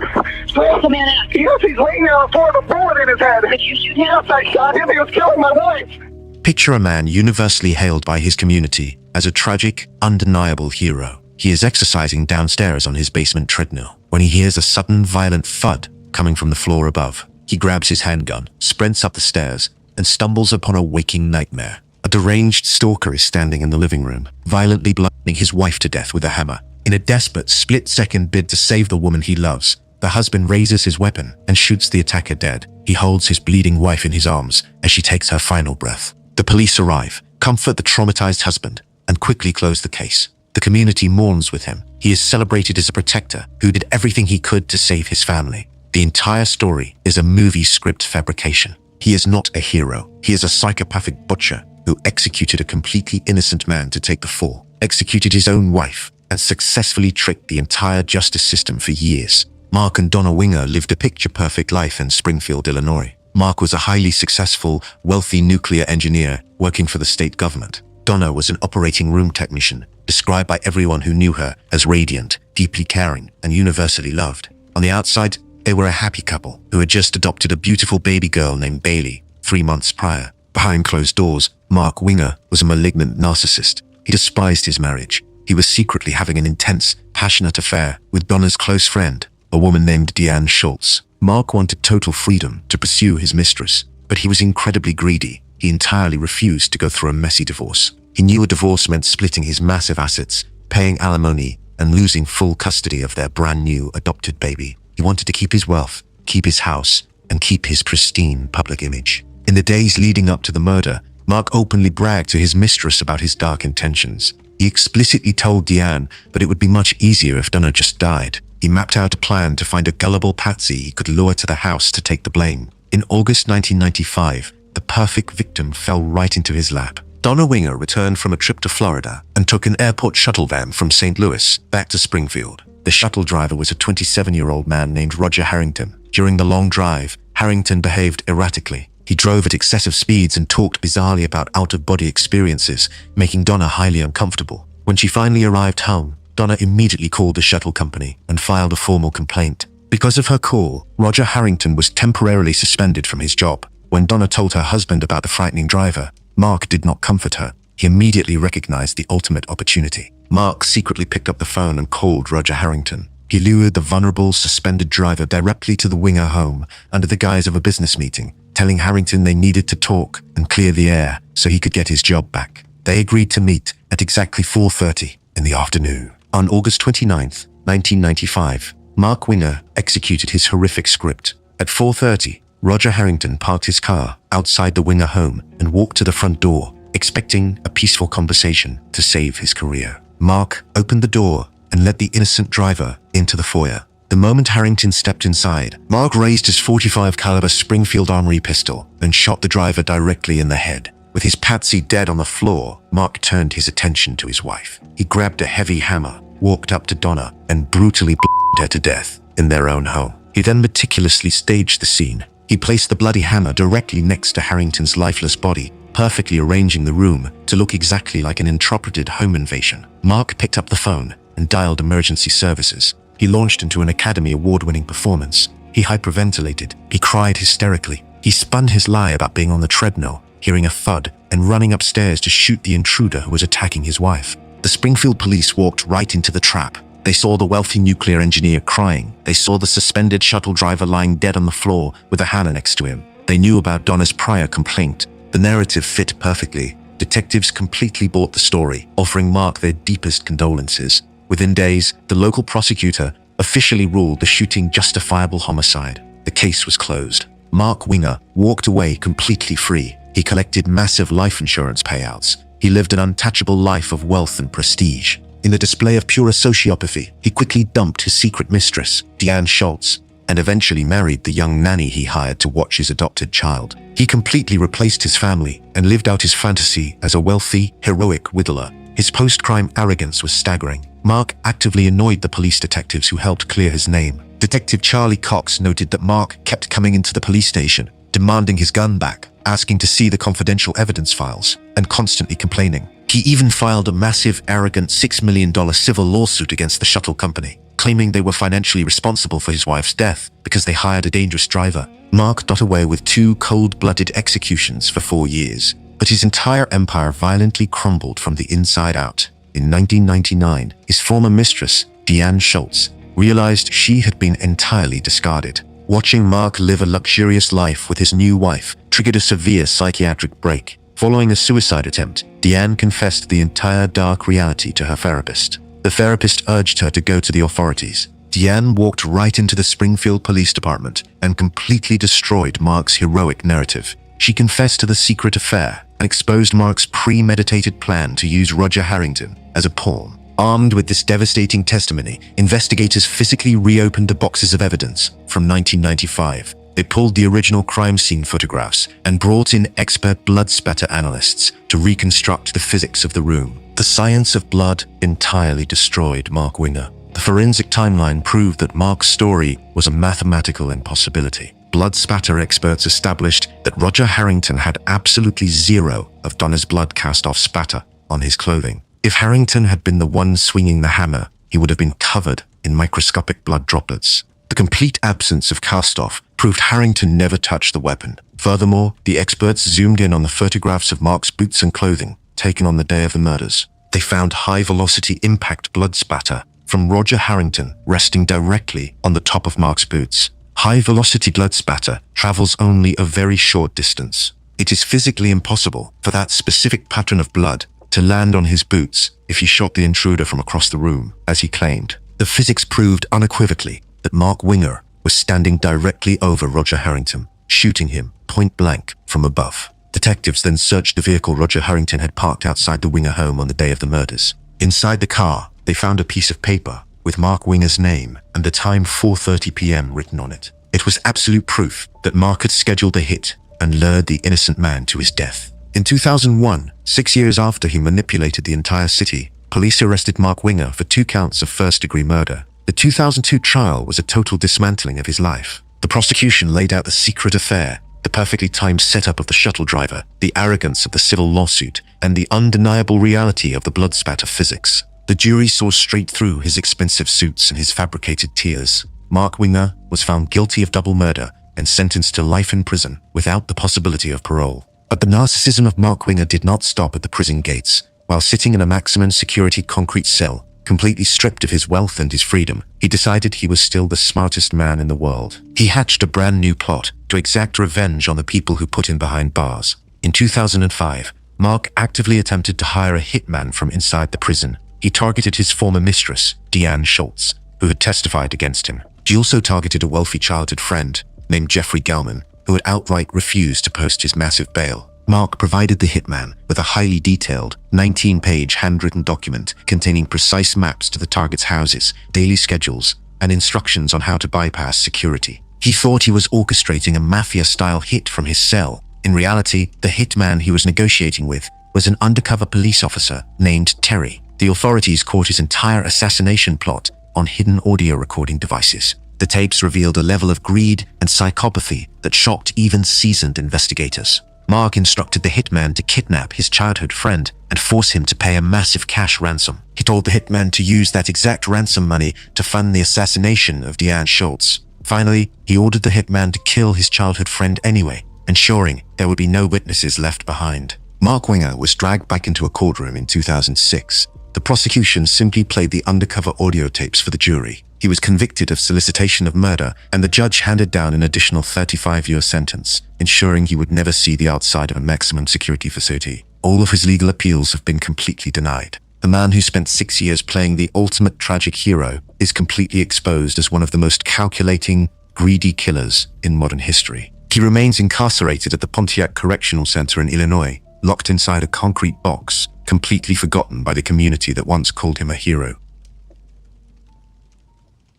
Where's the man at? Yes, he's laying there on the floor with a bullet in his head. Did you shoot him? Yes, I shot him. He was killing my wife. Picture a man universally hailed by his community as a tragic, undeniable hero. He is exercising downstairs on his basement treadmill when he hears a sudden violent thud coming from the floor above. He grabs his handgun, sprints up the stairs, and stumbles upon a waking nightmare. A deranged stalker is standing in the living room, violently bludgeoning his wife to death with a hammer. In a desperate split-second bid to save the woman he loves, the husband raises his weapon and shoots the attacker dead. He holds his bleeding wife in his arms as she takes her final breath. The police arrive, comfort the traumatized husband, and quickly close the case. The community mourns with him. He is celebrated as a protector who did everything he could to save his family. The entire story is a movie script fabrication. He is not a hero. He is a psychopathic butcher who executed a completely innocent man to take the fall, executed his own wife, and successfully tricked the entire justice system for years. Mark and Donna Winger lived a picture-perfect life in Springfield, Illinois. Mark was a highly successful, wealthy nuclear engineer working for the state government. Donna was an operating room technician, described by everyone who knew her as radiant, deeply caring, and universally loved. On the outside, they were a happy couple who had just adopted a beautiful baby girl named Bailey 3 months prior. Behind closed doors, Mark Winger was a malignant narcissist. He despised his marriage. He was secretly having an intense, passionate affair with Donna's close friend, a woman named Deanne Schultz. Mark wanted total freedom to pursue his mistress, but he was incredibly greedy. He entirely refused to go through a messy divorce. He knew a divorce meant splitting his massive assets, paying alimony, and losing full custody of their brand new adopted baby. He wanted to keep his wealth, keep his house, and keep his pristine public image. In the days leading up to the murder, Mark openly bragged to his mistress about his dark intentions. He explicitly told Deanne that it would be much easier if Donna just died. He mapped out a plan to find a gullible patsy he could lure to the house to take the blame. In August 1995, the perfect victim fell right into his lap. Donna Winger returned from a trip to Florida and took an airport shuttle van from St. Louis back to Springfield. The shuttle driver was a 27-year-old man named Roger Harrington. During the long drive, Harrington behaved erratically. He drove at excessive speeds and talked bizarrely about out-of-body experiences, making Donna highly uncomfortable. When she finally arrived home, Donna immediately called the shuttle company and filed a formal complaint. Because of her call, Roger Harrington was temporarily suspended from his job. When Donna told her husband about the frightening driver, Mark did not comfort her. He immediately recognized the ultimate opportunity. Mark secretly picked up the phone and called Roger Harrington. He lured the vulnerable, suspended driver directly to the Winger home under the guise of a business meeting, telling Harrington they needed to talk and clear the air so he could get his job back. They agreed to meet at exactly 4:30 in the afternoon. On August 29th, 1995, Mark Winger executed his horrific script. At 4:30, Roger Harrington parked his car outside the Winger home and walked to the front door, expecting a peaceful conversation to save his career. Mark opened the door and let the innocent driver into the foyer. The moment Harrington stepped inside, Mark raised his .45 caliber Springfield Armory pistol and shot the driver directly in the head. With his patsy dead on the floor, Mark turned his attention to his wife. He grabbed a heavy hammer, walked up to Donna, and brutally bludgeoned her to death in their own home. He then meticulously staged the scene. He placed the bloody hammer directly next to Harrington's lifeless body, perfectly arranging the room to look exactly like an interpreted home invasion. Mark picked up the phone and dialed emergency services. He launched into an Academy Award-winning performance. He hyperventilated. He cried hysterically. He spun his lie about being on the treadmill, hearing a thud, and running upstairs to shoot the intruder who was attacking his wife. The Springfield police walked right into the trap. They saw the wealthy nuclear engineer crying. They saw the suspended shuttle driver lying dead on the floor with a hammer next to him. They knew about Donna's prior complaint. The narrative fit perfectly. Detectives completely bought the story, offering Mark their deepest condolences. Within days, the local prosecutor officially ruled the shooting justifiable homicide. The case was closed. Mark Winger walked away completely free. He collected massive life insurance payouts. He lived an untouchable life of wealth and prestige. In the display of pure sociopathy, he quickly dumped his secret mistress, Deanne Schultz, and eventually married the young nanny he hired to watch his adopted child. He completely replaced his family and lived out his fantasy as a wealthy, heroic widower. His post-crime arrogance was staggering. Mark actively annoyed the police detectives who helped clear his name. Detective Charlie Cox noted that Mark kept coming into the police station, demanding his gun back, asking to see the confidential evidence files, and constantly complaining. He even filed a massive, arrogant $6 million civil lawsuit against the shuttle company, claiming they were financially responsible for his wife's death because they hired a dangerous driver. Mark got away with 2 cold-blooded executions for 4 years, but his entire empire violently crumbled from the inside out. In 1999, his former mistress, Deanne Schultz, realized she had been entirely discarded. Watching Mark live a luxurious life with his new wife triggered a severe psychiatric break. Following a suicide attempt, Deanne confessed the entire dark reality to her therapist. The therapist urged her to go to the authorities. Deanne walked right into the Springfield Police Department and completely destroyed Mark's heroic narrative. She confessed to the secret affair and exposed Mark's premeditated plan to use Roger Harrington as a pawn. Armed with this devastating testimony, investigators physically reopened the boxes of evidence from 1995. They pulled the original crime scene photographs and brought in expert blood spatter analysts to reconstruct the physics of the room. The science of blood entirely destroyed Mark Winger. The forensic timeline proved that Mark's story was a mathematical impossibility. Blood spatter experts established that Roger Harrington had absolutely zero of Donna's blood cast-off spatter on his clothing. If Harrington had been the one swinging the hammer, he would have been covered in microscopic blood droplets. The complete absence of cast-off proved Harrington never touched the weapon. Furthermore, the experts zoomed in on the photographs of Mark's boots and clothing taken on the day of the murders. They found high-velocity impact blood spatter from Roger Harrington resting directly on the top of Mark's boots. High-velocity blood spatter travels only a very short distance. It is physically impossible for that specific pattern of blood to land on his boots if he shot the intruder from across the room, as he claimed. The physics proved unequivocally that Mark Winger was standing directly over Roger Harrington, shooting him point-blank from above. Detectives then searched the vehicle Roger Harrington had parked outside the Winger home on the day of the murders. Inside the car, they found a piece of paper with Mark Winger's name and the time 4:30 p.m. written on it. It was absolute proof that Mark had scheduled a hit and lured the innocent man to his death. In 2001, 6 years after he manipulated the entire city, police arrested Mark Winger for 2 counts of first-degree murder. The 2002 trial was a total dismantling of his life. The prosecution laid out the secret affair, the perfectly timed setup of the shuttle driver, the arrogance of the civil lawsuit, and the undeniable reality of the blood spatter physics. The jury saw straight through his expensive suits and his fabricated tears. Mark Winger was found guilty of double murder and sentenced to life in prison without the possibility of parole. But the narcissism of Mark Winger did not stop at the prison gates. While sitting in a maximum security concrete cell, completely stripped of his wealth and his freedom, he decided he was still the smartest man in the world. He hatched a brand new plot to exact revenge on the people who put him behind bars. In 2005, Mark actively attempted to hire a hitman from inside the prison. He targeted his former mistress, Deanne Schultz, who had testified against him. He also targeted a wealthy childhood friend named Jeffrey Gelman, who had outright refused to post his massive bail. Mark provided the hitman with a highly detailed, 19-page handwritten document containing precise maps to the target's houses, daily schedules, and instructions on how to bypass security. He thought he was orchestrating a mafia-style hit from his cell. In reality, the hitman he was negotiating with was an undercover police officer named Terry. The authorities caught his entire assassination plot on hidden audio recording devices. The tapes revealed a level of greed and psychopathy that shocked even seasoned investigators. Mark instructed the hitman to kidnap his childhood friend and force him to pay a massive cash ransom. He told the hitman to use that exact ransom money to fund the assassination of Deanne Schultz. Finally, he ordered the hitman to kill his childhood friend anyway, ensuring there would be no witnesses left behind. Mark Winger was dragged back into a courtroom in 2006. The prosecution simply played the undercover audio tapes for the jury. He was convicted of solicitation of murder, and the judge handed down an additional 35-year sentence, ensuring he would never see the outside of a maximum security facility. All of his legal appeals have been completely denied. The man who spent 6 years playing the ultimate tragic hero is completely exposed as one of the most calculating, greedy killers in modern history. He remains incarcerated at the Pontiac Correctional Center in Illinois, locked inside a concrete box, completely forgotten by the community that once called him a hero.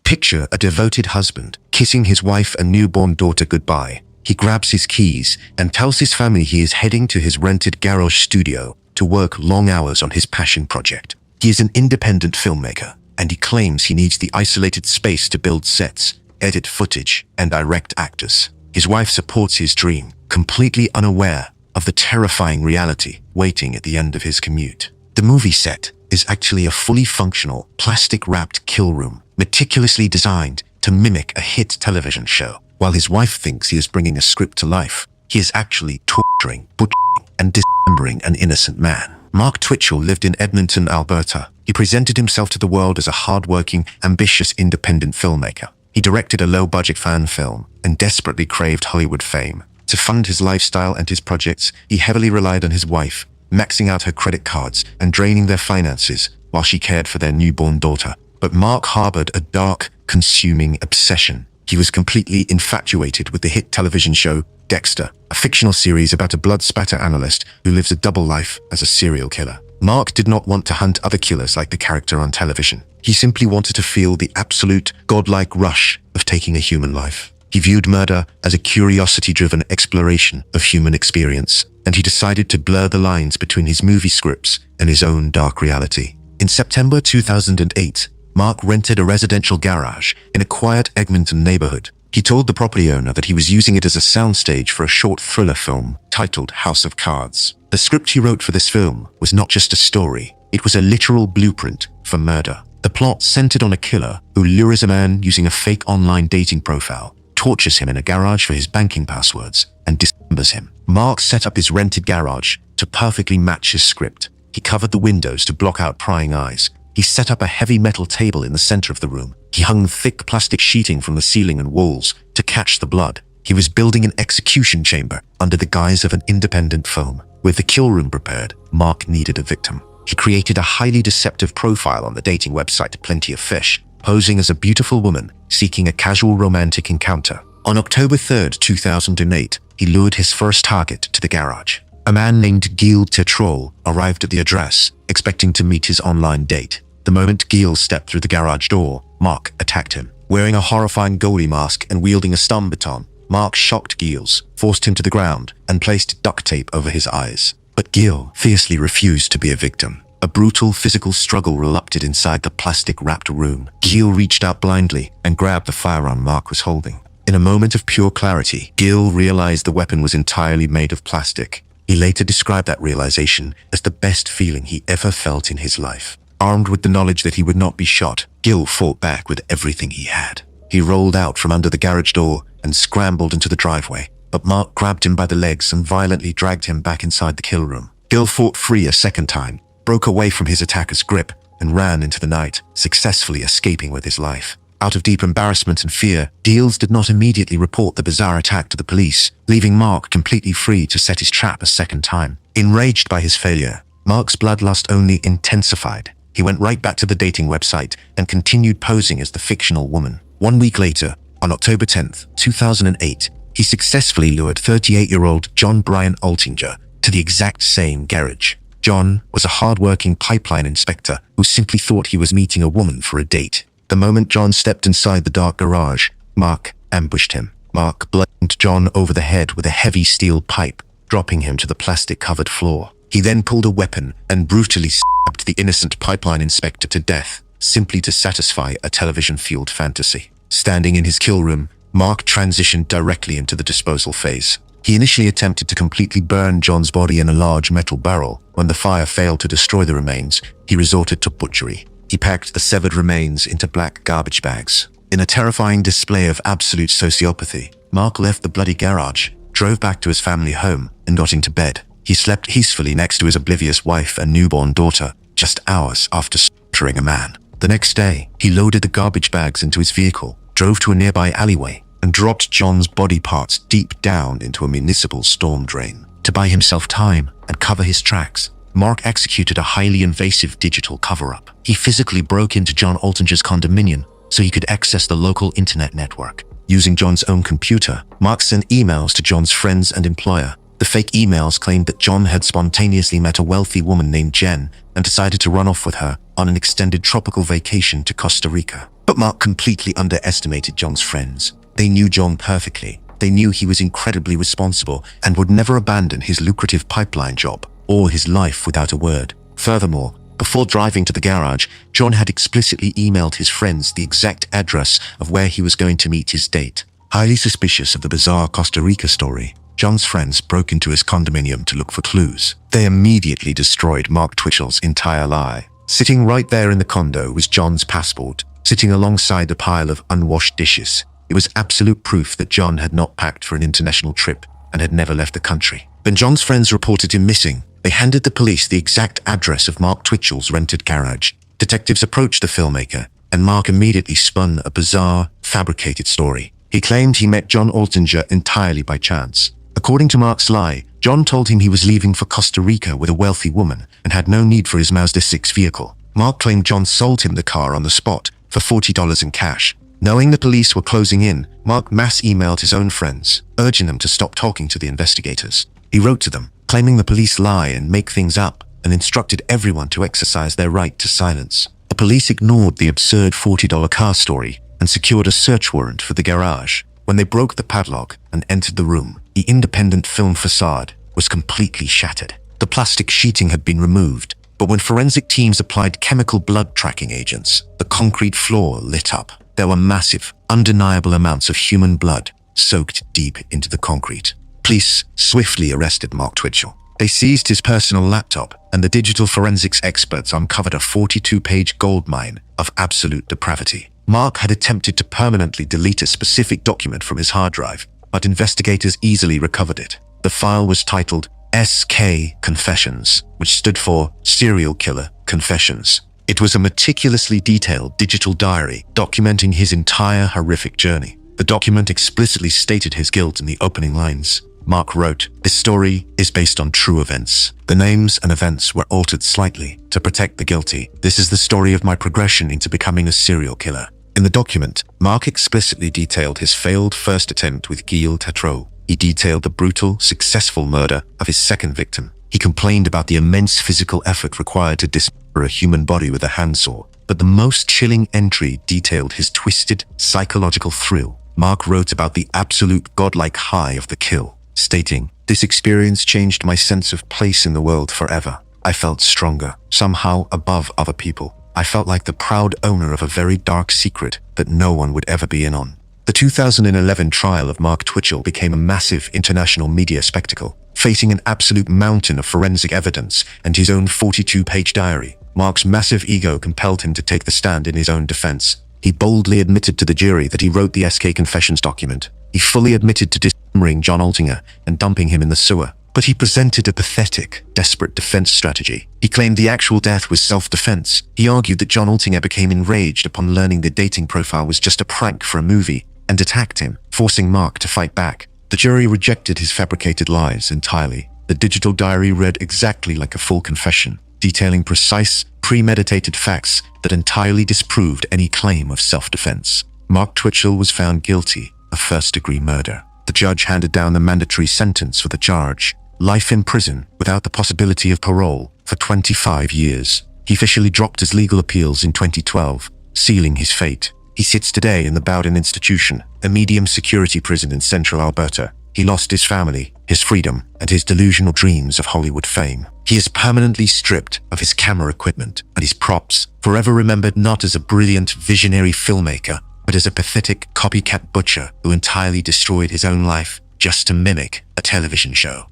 Picture a devoted husband kissing his wife and newborn daughter goodbye. He grabs his keys and tells his family he is heading to his rented garage studio to work long hours on his passion project. He is an independent filmmaker, and he claims he needs the isolated space to build sets, edit footage, and direct actors. His wife supports his dream, completely unaware of the terrifying reality waiting at the end of his commute. The movie set is actually a fully functional, plastic-wrapped kill room, meticulously designed to mimic a hit television show. While his wife thinks he is bringing a script to life, he is actually torturing, butchering, and dismembering an innocent man. Mark Twitchell lived in Edmonton, Alberta. He presented himself to the world as a hard-working, ambitious independent filmmaker. He directed a low-budget fan film and desperately craved Hollywood fame. To fund his lifestyle and his projects, he heavily relied on his wife, maxing out her credit cards and draining their finances while she cared for their newborn daughter. But Mark harbored a dark, consuming obsession. He was completely infatuated with the hit television show Dexter, a fictional series about a blood spatter analyst who lives a double life as a serial killer. Mark did not want to hunt other killers like the character on television. He simply wanted to feel the absolute, godlike rush of taking a human life. He viewed murder as a curiosity-driven exploration of human experience, and he decided to blur the lines between his movie scripts and his own dark reality. In September 2008, Mark rented a residential garage in a quiet Edmonton neighborhood. He told the property owner that he was using it as a soundstage for a short thriller film titled House of Cards. The script he wrote for this film was not just a story, it was a literal blueprint for murder. The plot centered on a killer who lures a man using a fake online dating profile, tortures him in a garage for his banking passwords, and dismembers him. Mark set up his rented garage to perfectly match his script. He covered the windows to block out prying eyes. He set up a heavy metal table in the center of the room. He hung thick plastic sheeting from the ceiling and walls to catch the blood. He was building an execution chamber under the guise of an independent film. With the kill room prepared, Mark needed a victim. He created a highly deceptive profile on the dating website Plenty of Fish, posing as a beautiful woman seeking a casual romantic encounter. On October 3rd, 2008, he lured his first target to the garage. A man named Gil Tetrol arrived at the address, expecting to meet his online date. The moment Gil stepped through the garage door, Mark attacked him. Wearing a horrifying goalie mask and wielding a stun baton, Mark shocked Gils, forced him to the ground, and placed duct tape over his eyes. But Gil fiercely refused to be a victim. A brutal physical struggle erupted inside the plastic-wrapped room. Gil reached out blindly and grabbed the firearm Mark was holding. In a moment of pure clarity, Gil realized the weapon was entirely made of plastic. He later described that realization as the best feeling he ever felt in his life. Armed with the knowledge that he would not be shot, Gil fought back with everything he had. He rolled out from under the garage door and scrambled into the driveway, but Mark grabbed him by the legs and violently dragged him back inside the kill room. Gil fought free a second time, broke away from his attacker's grip, and ran into the night, successfully escaping with his life. Out of deep embarrassment and fear, Gils did not immediately report the bizarre attack to the police, leaving Mark completely free to set his trap a second time. Enraged by his failure, Mark's bloodlust only intensified. He went right back to the dating website and continued posing as the fictional woman. 1 week later, on October 10th, 2008, he successfully lured 38-year-old John Brian Altinger to the exact same garage. John was a hard-working pipeline inspector who simply thought he was meeting a woman for a date. The moment John stepped inside the dark garage, Mark ambushed him. Mark bludgeoned John over the head with a heavy steel pipe, dropping him to the plastic-covered floor. He then pulled a weapon and brutally stabbed the innocent pipeline inspector to death, simply to satisfy a television-fueled fantasy. Standing in his kill room, Mark transitioned directly into the disposal phase. He initially attempted to completely burn John's body in a large metal barrel. When the fire failed to destroy the remains, he resorted to butchery. He packed the severed remains into black garbage bags. In a terrifying display of absolute sociopathy, Mark left the bloody garage, drove back to his family home, and got into bed. He slept peacefully next to his oblivious wife and newborn daughter, just hours after slaughtering a man. The next day, he loaded the garbage bags into his vehicle, drove to a nearby alleyway, and dropped John's body parts deep down into a municipal storm drain. To buy himself time and cover his tracks, Mark executed a highly invasive digital cover-up. He physically broke into John Altinger's condominium so he could access the local internet network. Using John's own computer, Mark sent emails to John's friends and employer. The fake emails claimed that John had spontaneously met a wealthy woman named Jen and decided to run off with her on an extended tropical vacation to Costa Rica. But Mark completely underestimated John's friends. They knew John perfectly. They knew he was incredibly responsible and would never abandon his lucrative pipeline job. all his life without a word. Furthermore, before driving to the garage, John had explicitly emailed his friends the exact address of where he was going to meet his date. Highly suspicious of the bizarre Costa Rica story, John's friends broke into his condominium to look for clues. They immediately destroyed Mark Twitchell's entire lie. Sitting right there in the condo was John's passport, sitting alongside a pile of unwashed dishes. It was absolute proof that John had not packed for an international trip and had never left the country. When John's friends reported him missing, they handed the police the exact address of Mark Twitchell's rented garage. Detectives approached the filmmaker, and Mark immediately spun a bizarre, fabricated story. He claimed he met John Altinger entirely by chance. According to Mark's lie, John told him he was leaving for Costa Rica with a wealthy woman and had no need for his Mazda 6 vehicle. Mark claimed John sold him the car on the spot for $40 in cash. Knowing the police were closing in, Mark mass emailed his own friends, urging them to stop talking to the investigators. He wrote to them, claiming the police lie and make things up, and instructed everyone to exercise their right to silence. The police ignored the absurd $40 car story and secured a search warrant for the garage. When they broke the padlock and entered the room, the independent film facade was completely shattered. The plastic sheeting had been removed, but when forensic teams applied chemical blood tracking agents, the concrete floor lit up. There were massive, undeniable amounts of human blood soaked deep into the concrete. Police swiftly arrested Mark Twitchell. They seized his personal laptop, and the digital forensics experts uncovered a 42-page goldmine of absolute depravity. Mark had attempted to permanently delete a specific document from his hard drive, but investigators easily recovered it. The file was titled SK Confessions, which stood for Serial Killer Confessions. It was a meticulously detailed digital diary documenting his entire horrific journey. The document explicitly stated his guilt in the opening lines. Mark wrote, "This story is based on true events. The names and events were altered slightly to protect the guilty. This is the story of my progression into becoming a serial killer." In the document, Mark explicitly detailed his failed first attempt with Gilles Tatreau. He detailed the brutal, successful murder of his second victim. He complained about the immense physical effort required to dismember a human body with a handsaw. But the most chilling entry detailed his twisted, psychological thrill. Mark wrote about the absolute godlike high of the kill, stating, "This experience changed my sense of place in the world forever. I felt stronger, somehow above other people. I felt like the proud owner of a very dark secret that no one would ever be in on." The 2011 trial of Mark Twitchell became a massive international media spectacle. Facing an absolute mountain of forensic evidence and his own 42-page diary, Mark's massive ego compelled him to take the stand in his own defense. He boldly admitted to the jury that he wrote the SK Confessions document. He fully admitted to dismembering John Altinger and dumping him in the sewer. But he presented a pathetic, desperate defense strategy. He claimed the actual death was self-defense. He argued that John Altinger became enraged upon learning the dating profile was just a prank for a movie and attacked him, forcing Mark to fight back. The jury rejected his fabricated lies entirely. The digital diary read exactly like a full confession, detailing precise, premeditated facts that entirely disproved any claim of self-defense. Mark Twitchell was found guilty of first-degree murder. The judge handed down the mandatory sentence for the charge: life in prison without the possibility of parole for 25 years. He officially dropped his legal appeals in 2012, sealing his fate. He sits today in the Bowden Institution, a medium-security prison in central Alberta. He lost his family, his freedom, and his delusional dreams of Hollywood fame. He is permanently stripped of his camera equipment and his props, forever remembered not as a brilliant, visionary filmmaker, but as a pathetic copycat butcher who entirely destroyed his own life just to mimic a television show.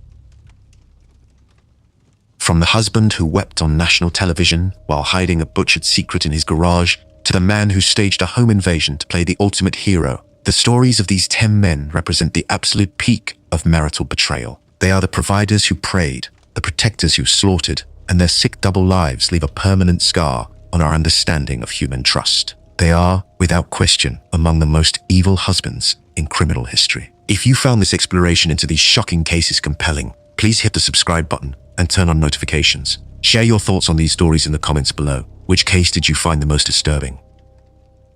From the husband who wept on national television while hiding a butchered secret in his garage, to the man who staged a home invasion to play the ultimate hero, the stories of these 10 men represent the absolute peak of marital betrayal. They are the providers who preyed, the protectors who slaughtered, and their sick double lives leave a permanent scar on our understanding of human trust. They are, without question, among the most evil husbands in criminal history. If you found this exploration into these shocking cases compelling, please hit the subscribe button and turn on notifications. Share your thoughts on these stories in the comments below. Which case did you find the most disturbing?